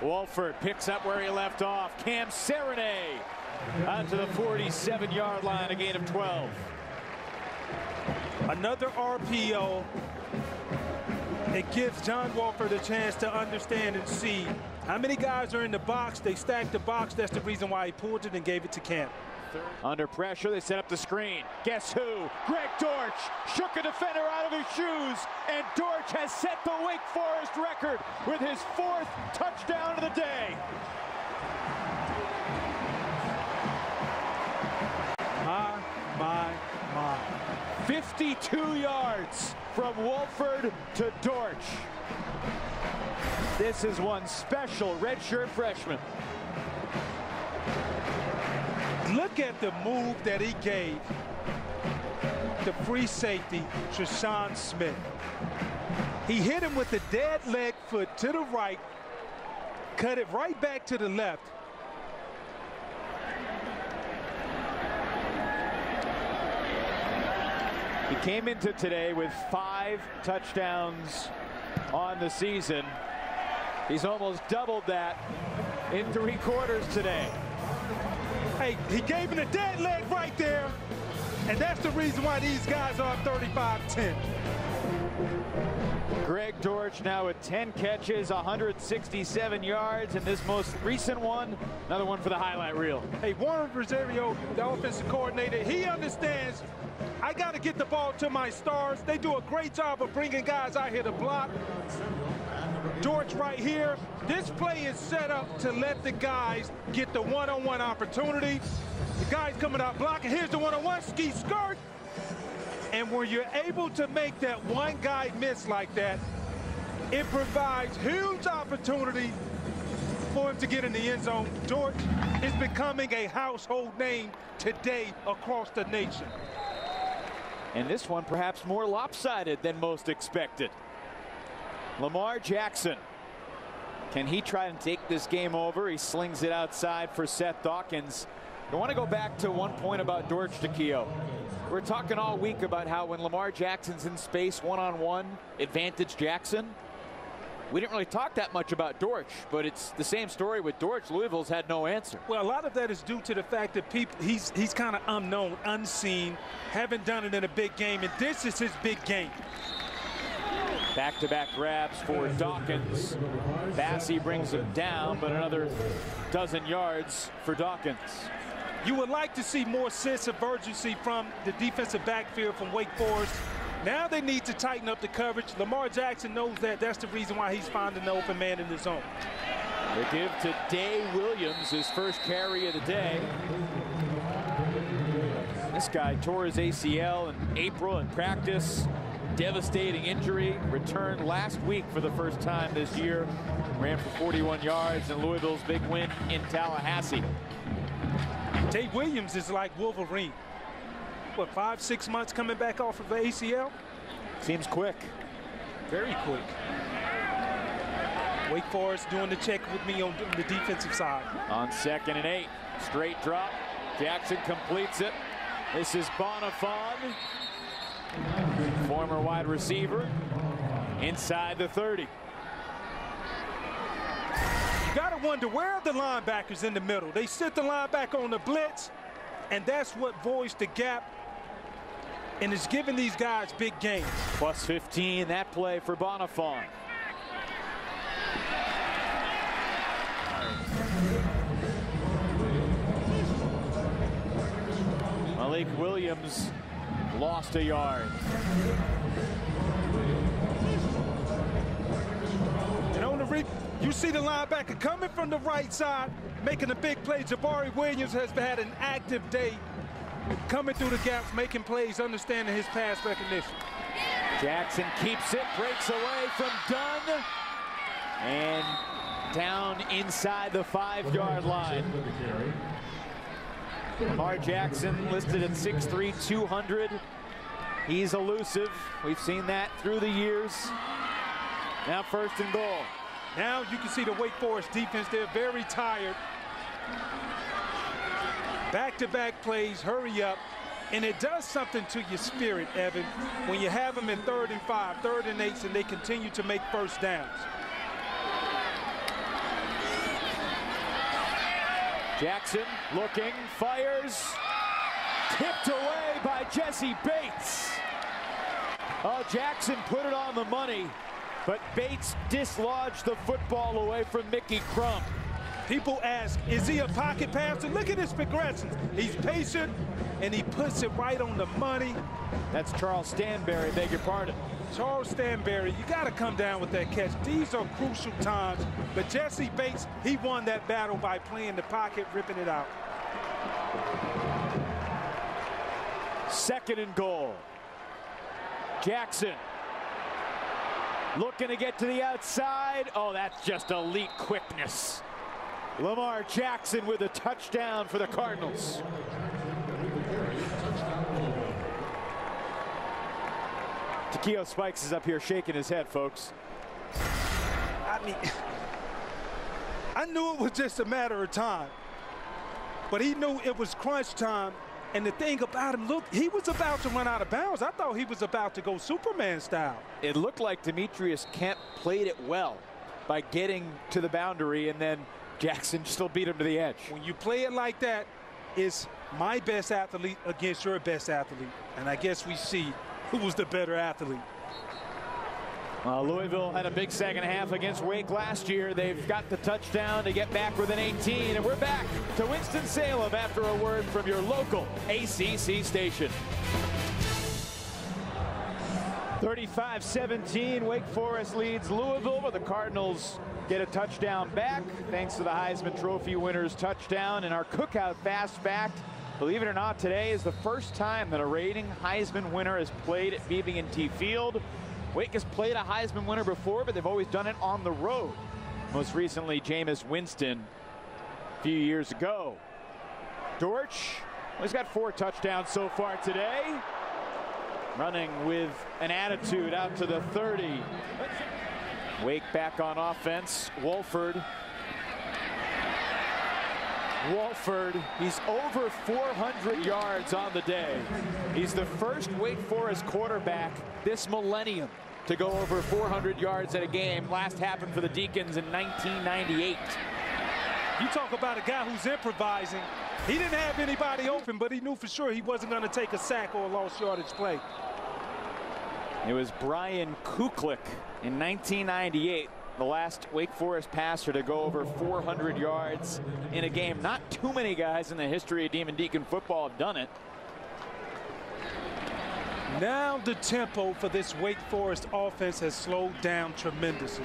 Wolford picks up where he left off. Cam Serenay out to the 47-yard line, a gain of 12. Another RPO. It gives John Wolford a chance to understand and see how many guys are in the box. They stacked the box. That's the reason why he pulled it and gave it to Cam. Under pressure, they set up the screen. Guess who? Greg Dortsch shook a defender out of his shoes, and Dortsch has set the Wake Forest record with his 4th touchdown of the day. My. 52 yards from Wolford to Dortsch. This is one special redshirt freshman. Look at the move that he gave the free safety, Treshawn Smith. He hit him with the dead leg foot to the right, cut it right back to the left. He came into today with 5 touchdowns on the season. He's almost doubled that in 3 quarters today. Hey, he gave him a dead leg right there, and that's the reason why these guys are 35-10. Greg Dortsch now with 10 catches, 167 yards, and this most recent one, another one for the highlight reel. Hey, Warren Rosario, the offensive coordinator, he understands I got to get the ball to my stars. They do a great job of bringing guys out here to block. Dortsch right here. This play is set up to let the guys get the one-on-one opportunity. The guy's coming out blocking. Here's the one-on-one, ski skirt. And when you're able to make that one guy miss like that, it provides huge opportunity for him to get in the end zone. Dortsch is becoming a household name today across the nation. And this one perhaps more lopsided than most expected. Lamar Jackson. Can he try and take this game over? He slings it outside for Seth Dawkins. I want to go back to one point about Dortsch Takeo. We're talking all week about how when Lamar Jackson's in space one-on-one, advantage Jackson. We didn't really talk that much about Dortsch, but it's the same story with Dortsch. Louisville's had no answer. Well, a lot of that is due to the fact that he's kind of unknown, unseen, haven't done it in a big game, and this is his big game. Back-to-back grabs for Dawkins. Bassey brings him down, but another dozen yards for Dawkins. You would like to see more sense of urgency from the defensive backfield from Wake Forest. Now they need to tighten up the coverage. Lamar Jackson knows that. That's the reason why he's finding the open man in the zone. They give to Day Williams his first carry of the day. This guy tore his ACL in April in practice. Devastating injury. Returned last week for the first time this year. Ran for 41 yards in Louisville's big win in Tallahassee. Day Williams is like Wolverine. What, 5-6 months coming back off of the ACL? Seems quick. Very quick. Wake Forest doing the check with me on the defensive side. On 2nd and 8. Straight drop. Jackson completes it. This is Bonifon, former wide receiver, inside the 30. You gotta wonder, where are the linebackers in the middle? They sit the linebacker on the blitz, and that's what voids the gap and is giving these guys big gains. Plus 15, that play for Bonifon. Malik Williams lost a yard. And on the you see the linebacker coming from the right side, making a big play. Jabari Williams has had an active day, coming through the gaps, making plays, understanding his pass recognition. Jackson keeps it, breaks away from Dunn, and down inside the 5-yard line. Lamar Jackson listed at 6'3", 200. He's elusive. We've seen that through the years. Now 1st and goal. Now you can see the Wake Forest defense. They're very tired. Back-to-back plays, hurry up. And it does something to your spirit, Evan, when you have them in 3rd and 5, 3rd and 8, and they continue to make first downs. Jackson looking, fires, tipped away by Jesse Bates. Oh, Jackson put it on the money, but Bates dislodged the football away from Mickey Crump. People ask, is he a pocket passer? Look at his progressions. He's patient, and he puts it right on the money. That's Charles Stanberry, beg your pardon. Charles Stanberry, you got to come down with that catch. These are crucial times. But Jesse Bates, he won that battle by playing the pocket, ripping it out. 2nd and goal. Jackson looking to get to the outside. Oh, that's just elite quickness. Lamar Jackson with a touchdown for the Cardinals. Takeo Spikes is up here shaking his head, folks. I mean, I knew it was just a matter of time, but he knew it was crunch time. And the thing about him, look, he was about to run out of bounds. I thought he was about to go Superman style. It looked like Demetrius Kemp played it well by getting to the boundary, and then Jackson still beat him to the edge. When you play it like that, it's my best athlete against your best athlete. And I guess we see who was the better athlete. Louisville had a big second half against Wake last year. They've got the touchdown to get back within 18, and we're back to Winston-Salem after a word from your local ACC station. 35-17, Wake Forest leads Louisville, but the Cardinals get a touchdown back thanks to the Heisman Trophy winner's touchdown. And our cookout fast fact, believe it or not, today is the first time that a reigning Heisman winner has played at BB&T Field. Wake has played a Heisman winner before, but they've always done it on the road. Most recently, Jameis Winston a few years ago. Dortsch, well, he's got 4 touchdowns so far today. Running with an attitude out to the 30. Wake back on offense. Wolford, he's over 400 yards on the day. He's the first Wake Forest quarterback this millennium to go over 400 yards at a game. Last happened for the Deacons in 1998. You talk about a guy who's improvising. He didn't have anybody open, but he knew for sure he wasn't going to take a sack or a lost yardage play. It was Brian Kuklik in 1998. The last Wake Forest passer to go over 400 yards in a game. Not too many guys in the history of Demon Deacon football have done it. Now the tempo for this Wake Forest offense has slowed down tremendously.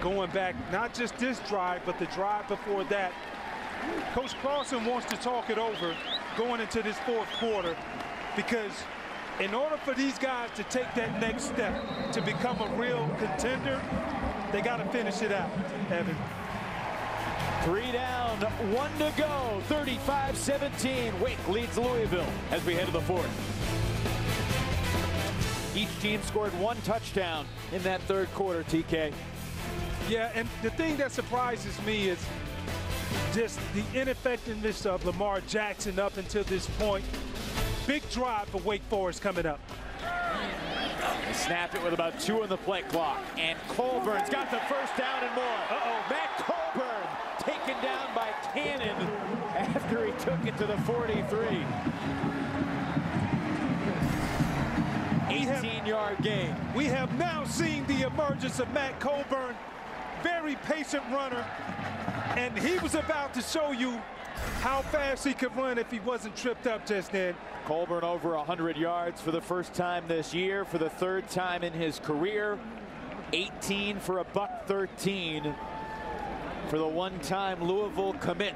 Going back, not just this drive, but the drive before that. Coach Clausen wants to talk it over going into this 4th quarter, because in order for these guys to take that next step to become a real contender, they got to finish it out, Evan. 3 down, 1 to go. 35-17. Wake leads Louisville as we head to the 4th. Each team scored 1 touchdown in that 3rd quarter, TK. Yeah, and the thing that surprises me is just the ineffectiveness of Lamar Jackson up until this point. Big drive for Wake Forest coming up. They snapped it with about 2 on the play clock, and Colburn's got the first down and more. Matt Colburn taken down by Cannon after he took it to the 43. 18-yard gain. We have now seen the emergence of Matt Colburn, very patient runner, and he was about to show you how fast he could run if he wasn't tripped up just then. Colburn over 100 yards for the first time this year, for the 3rd time in his career. 18 for a $113 for the one-time Louisville commit.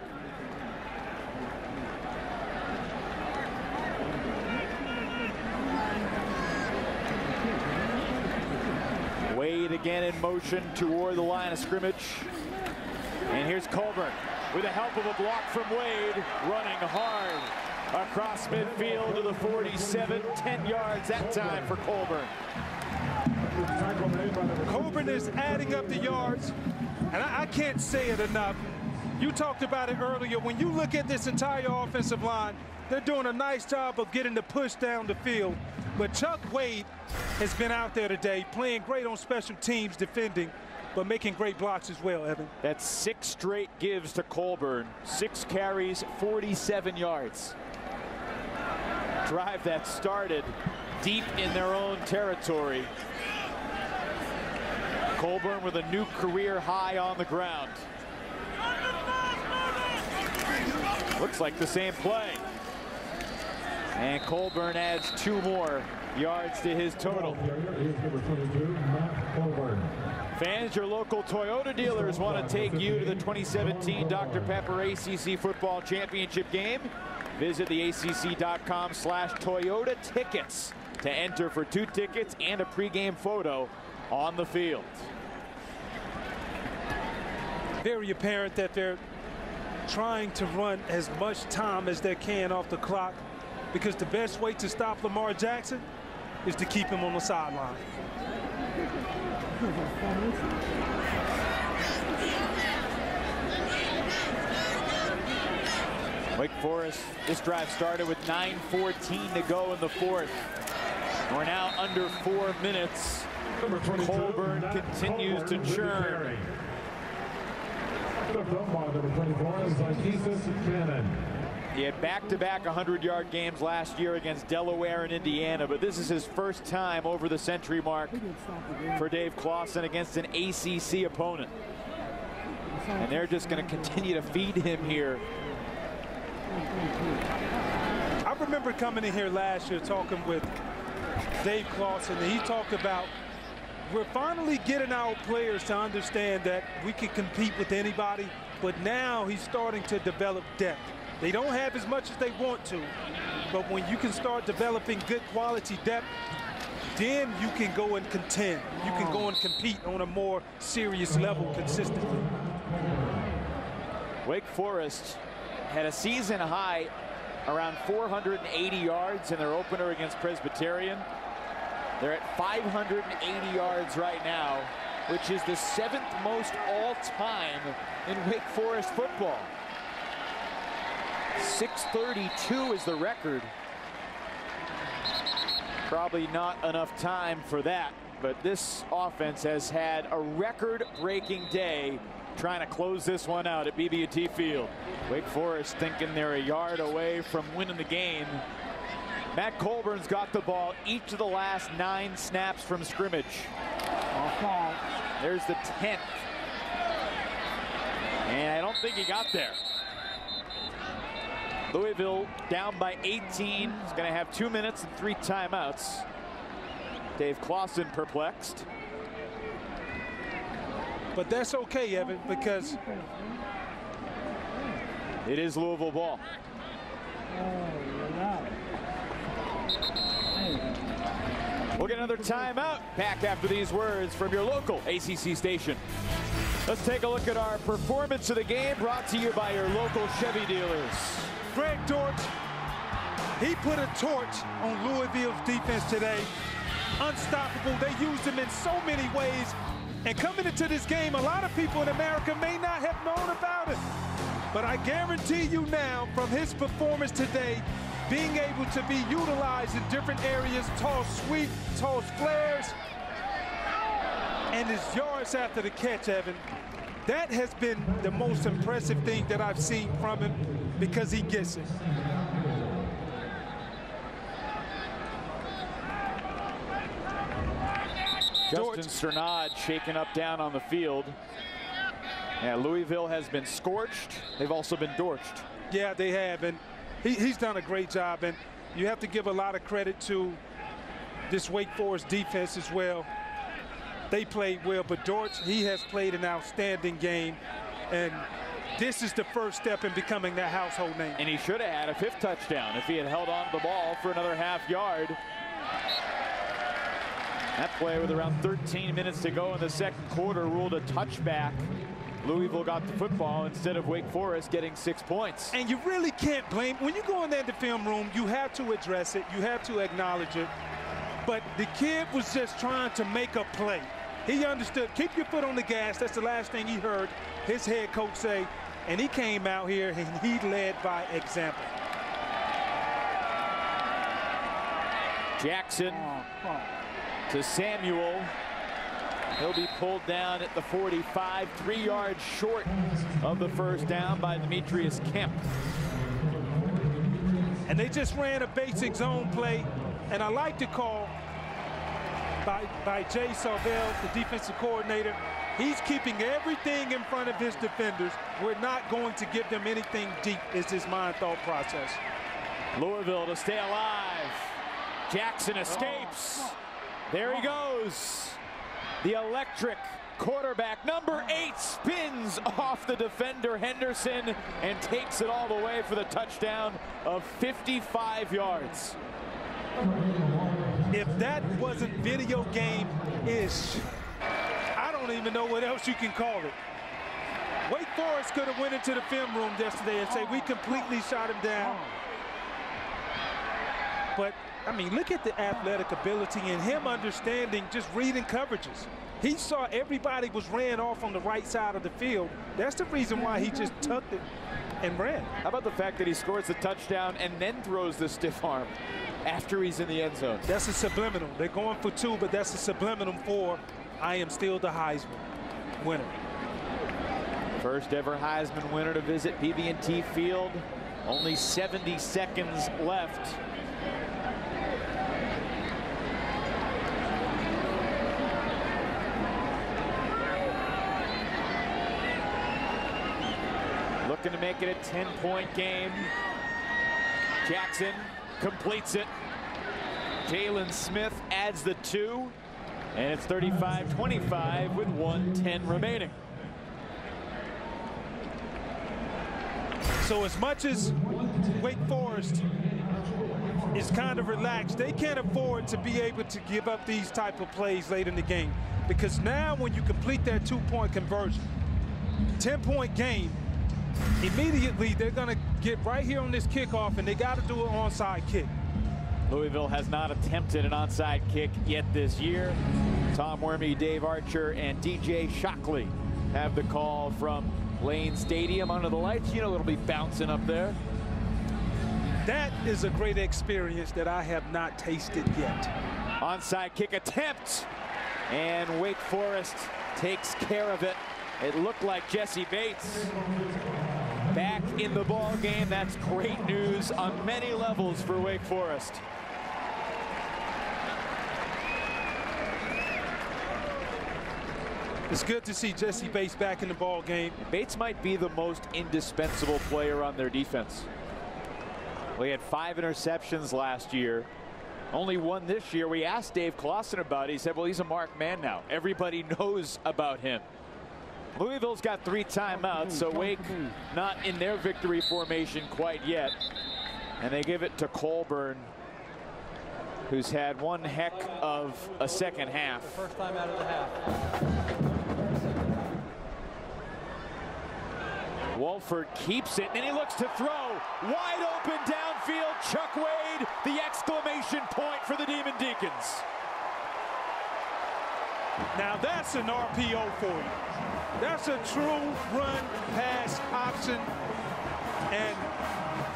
Wade again in motion toward the line of scrimmage. And here's Colburn with the help of a block from Wade, running hard across midfield to the 47, 10 yards that time for Colburn. Colburn is adding up the yards, and I can't say it enough. You talked about it earlier. When you look at this entire offensive line, they're doing a nice job of getting the push down the field. But Chuck Wade has been out there today, playing great on special teams, defending, but making great blocks as well, Evan. That's 6 straight gives to Colburn. 6 carries, 47 yards. Drive that started deep in their own territory. Colburn with a new career high on the ground. Looks like the same play. And Colburn adds 2 more yards to his total. Fans, your local Toyota dealers want to take you to the 2017 Dr. Pepper ACC Football Championship game. Visit the ACC.com/Toyota tickets to enter for 2 tickets and a pregame photo on the field. Very apparent that they're trying to run as much time as they can off the clock, because the best way to stop Lamar Jackson is to keep him on the sideline. Wake Forest, this drive started with 9:14 to go in the 4th. We're now under 4 minutes. Colburn continues to churn. He had back-to-back 100-yard games last year against Delaware and Indiana, but this is his first time over the century mark for Dave Clawson against an ACC opponent. And they're just going to continue to feed him here. I remember coming in here last year talking with Dave Clawson, and he talked about we're finally getting our players to understand that we can compete with anybody, but now he's starting to develop depth. They don't have as much as they want to, but when you can start developing good quality depth, then you can go and contend. You can go and compete on a more serious level consistently. Wake Forest had a season high around 480 yards in their opener against Presbyterian. They're at 580 yards right now, which is the 7th most all-time in Wake Forest football. 632 is the record. Probably not enough time for that, but this offense has had a record-breaking day trying to close this one out at BB&T Field. Wake Forest thinking they're a yard away from winning the game. Matt Colburn's got the ball each of the last 9 snaps from scrimmage. There's the 10th. And I don't think he got there. Louisville down by 18. He's going to have 2 minutes and 3 timeouts. Dave Clawson perplexed. But that's okay, Evan, because it is Louisville ball. We'll get another timeout back after these words from your local ACC station. Let's take a look at our performance of the game, brought to you by your local Chevy dealers. Greg Dortsch, he put a torch on Louisville's defense today. Unstoppable. They used him in so many ways. And coming into this game, a lot of people in America may not have known about it. But I guarantee you now, from his performance today, being able to be utilized in different areas, toss sweep, toss flares, and his yards after the catch, Evan, that has been the most impressive thing that I've seen from him, because he gets it. Justin Strnad shaken up down on the field. Yeah, Louisville has been scorched. They've also been dorched. Yeah, they have, and he's done a great job, and you have to give a lot of credit to this Wake Forest defense as well. They played well, but Dortsch, he has played an outstanding game, and this is the first step in becoming that household name. And he should have had a 5th touchdown if he had held on to the ball for another half yard. That play with around 13 minutes to go in the second quarter ruled a touchback. Louisville got the football instead of Wake Forest getting 6 points. And you really can't blame. When you go in there in the film room, you have to address it. You have to acknowledge it. But the kid was just trying to make a play. He understood, keep your foot on the gas. That's the last thing he heard his head coach say. And he came out here and he led by example. Jackson to Samuel. He'll be pulled down at the 45, 3 yards short of the first down by Demetrius Kemp. And they just ran a basic zone play. And I like the call by Jay Sarvell, the defensive coordinator. He's keeping everything in front of his defenders. We're not going to give them anything deep, is his mind thought process. Louisville to stay alive. Jackson escapes. There he goes. The electric quarterback, number 8, spins off the defender Henderson and takes it all the way for the touchdown of 55 yards. If that wasn't video game-ish, I don't even know what else you can call it. Wake Forest could have went into the film room yesterday and say, we completely shot him down. But, I mean, look at the athletic ability and him understanding, just reading coverages. He saw everybody was ran off on the right side of the field. That's the reason why he just tucked it and ran. How about the fact that he scores the touchdown and then throws the stiff arm after he's in the end zone? That's a subliminal. They're going for 2, but that's a subliminal for I am still the Heisman winner. First ever Heisman winner to visit BB&T Field. Only 70 seconds left. Looking to make it a 10-point game. Jackson completes it. Jalen Smith adds the 2. And it's 35-25 with 1:10 remaining. So as much as Wake Forest is kind of relaxed, they can't afford to be able to give up these type of plays late in the game. Because now when you complete that 2-point conversion, 10-point game, immediately they're going to get right here on this kickoff and they got to do an onside kick. Louisville has not attempted an onside kick yet this year. Tom Wormy, Dave Archer, and DJ Shockley have the call from Lane Stadium under the lights. You know it'll be bouncing up there. That is a great experience that I have not tasted yet. Onside kick attempt, and Wake Forest takes care of it. It looked like Jesse Bates back in the ball game. That's great news on many levels for Wake Forest. It's good to see Jesse Bates back in the ball game. Bates might be the most indispensable player on their defense. Well, he had 5 interceptions last year. Only 1 this year. We asked Dave Clawson about it. He said, well, he's a marked man now. Everybody knows about him. Louisville's got 3 timeouts, so Wake not in their victory formation quite yet. And they give it to Colburn, who's had one heck of a second half. The first time out of the half. Wolford keeps it, and he looks to throw. Wide open downfield, Chuck Wade, the exclamation point for the Demon Deacons. Now that's an RPO for you. That's a true run pass option. And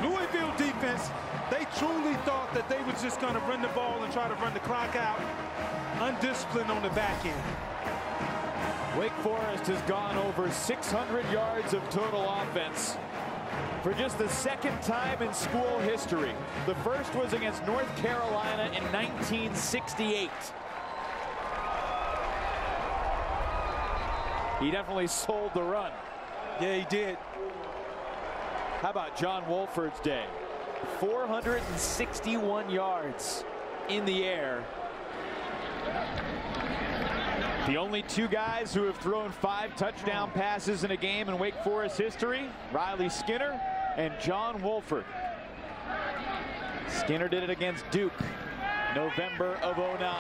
Louisville defense, they truly thought that they were just going to run the ball and try to run the clock out. Undisciplined on the back end. Wake Forest has gone over 600 yards of total offense for just the 2nd time in school history. The first was against North Carolina in 1968. He definitely sold the run. Yeah, he did. How about John Wolford's day? 461 yards in the air. The only 2 guys who have thrown 5 touchdown passes in a game in Wake Forest history, Riley Skinner and John Wolford. Skinner did it against Duke, November of '09.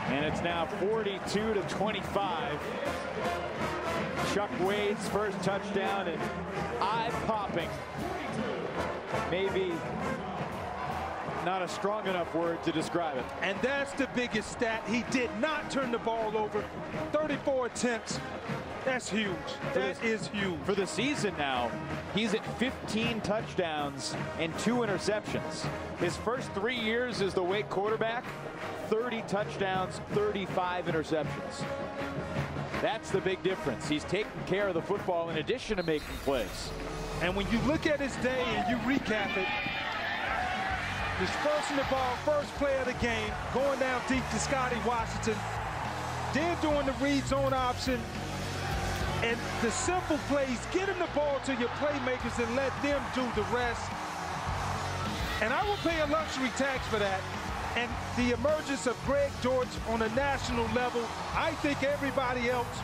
And it's now 42-25. Chuck Wade's first touchdown, and eye-popping. Maybe not a strong enough word to describe it. And that's the biggest stat. He did not turn the ball over. 34 attempts. That's huge. That is huge. For the season now, he's at 15 touchdowns and 2 interceptions. His first 3 years as the Wake quarterback, 30 touchdowns, 35 interceptions. That's the big difference. He's taking care of the football in addition to making plays. And when you look at his day and you recap it, dispersing the ball, first play of the game, going down deep to Scotty Washington, then doing the read zone option, and the simple plays, getting the ball to your playmakers and let them do the rest. And I will pay a luxury tax for that. And the emergence of Greg Dortsch on a national level, I think everybody else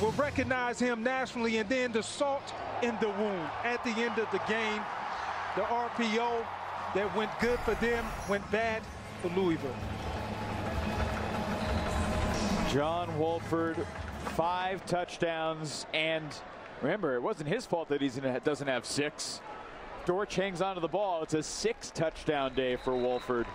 will recognize him nationally. And then the salt in the wound at the end of the game, the RPO that went good for them went bad for Louisville. John Wolford, 5 touchdowns, and remember, it wasn't his fault that he doesn't have 6. Dortsch hangs onto the ball. It's a 6-touchdown day for Wolford.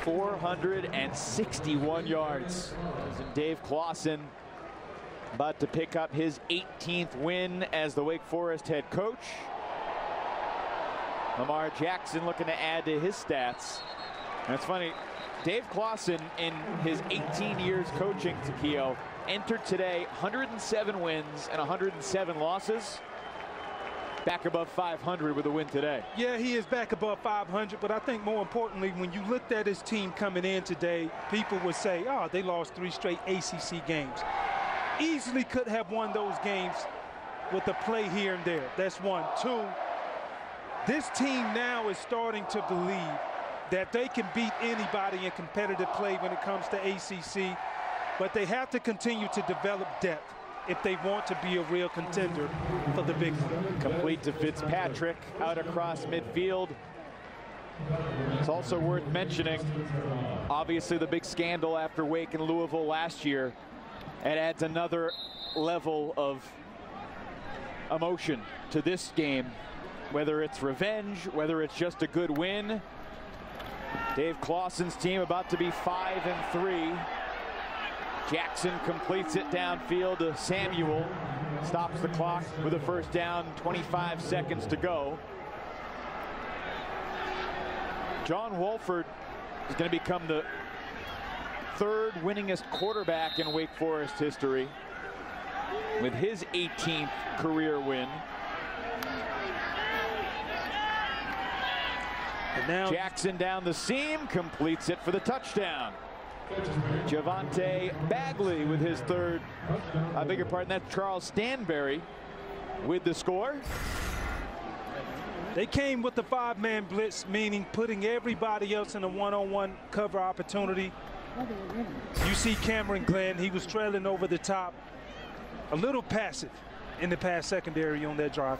461 yards. And Dave Clawson about to pick up his 18th win as the Wake Forest head coach. Lamar Jackson looking to add to his stats. And it's funny, Dave Clawson, in his 18 years coaching Takeo, entered today 107 wins and 107 losses. Back above 500 with a win today. Yeah, he is back above 500, but I think more importantly, when you looked at his team coming in today, people would say, oh, they lost 3 straight ACC games. Easily could have won those games with a play here and there. That's 1. 2, this team now is starting to believe that they can beat anybody in competitive play when it comes to ACC, but they have to continue to develop depth if they want to be a real contender for the big one. Complete to Fitzpatrick out across midfield. It's also worth mentioning, obviously, the big scandal after Wake and Louisville last year. It adds another level of emotion to this game, whether it's revenge, whether it's just a good win. Dave Clawson's team about to be 5-3. Jackson completes it downfield to Samuel. Stops the clock with a first down, 25 seconds to go. John Wolford is going to become the 3rd winningest quarterback in Wake Forest history with his 18th career win. And now Jackson down the seam, completes it for the touchdown. Javante Bagley with his 3rd. I beg your pardon, that's Charles Stanberry with the score. They came with the 5-man blitz, meaning putting everybody else in a one-on-one cover opportunity. You see Cameron Glenn, he was trailing over the top. A little passive in the pass secondary on that drive.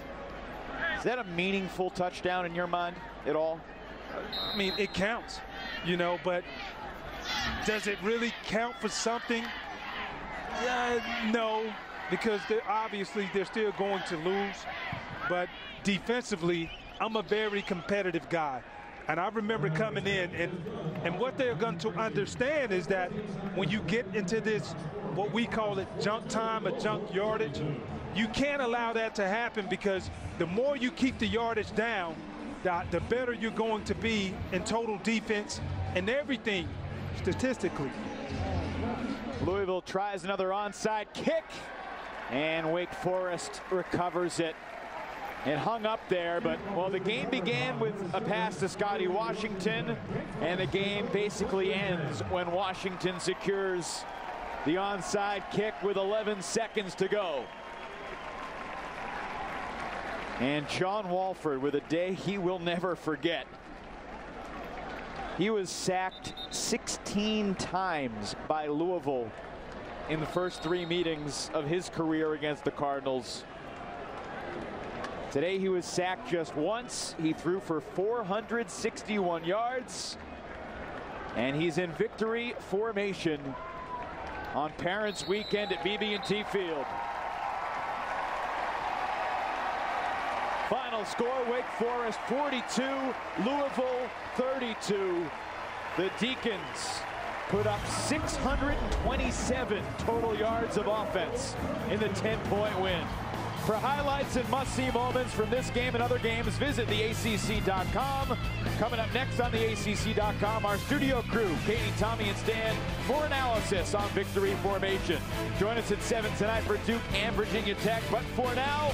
Is that a meaningful touchdown in your mind at all? I mean, it counts, you know, but does it really count for something? No, because obviously they're still going to lose. But defensively, I'm a very competitive guy. And I remember coming in, and what they're going to understand is that when you get into this, what we call it junk time or junk yardage, you can't allow that to happen, because the more you keep the yardage down, the better you're going to be in total defense and everything statistically. Louisville tries another onside kick, and Wake Forest recovers it. It hung up there, but, well, the game began with a pass to Scotty Washington, and the game basically ends when Washington secures the onside kick with 11 seconds to go. And John Wolford with a day he will never forget. He was sacked 16 times by Louisville in the first 3 meetings of his career against the Cardinals. Today he was sacked just once. He threw for 461 yards And he's in victory formation on Parents Weekend at BB&T Field. Final score, Wake Forest 42, Louisville 32. The Deacons put up 627 total yards of offense in the 10-point win. For highlights and must-see moments from this game and other games, visit theACC.com. Coming up next on theACC.com, our studio crew, Katie, Tommy, and Stan, for analysis on victory formation. Join us at 7 tonight for Duke and Virginia Tech. But for now,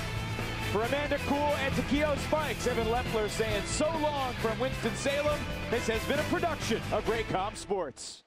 for Amanda Kuhl and Takeo Spikes, Evan Leffler saying so long from Winston-Salem. This has been a production of Raycom Sports.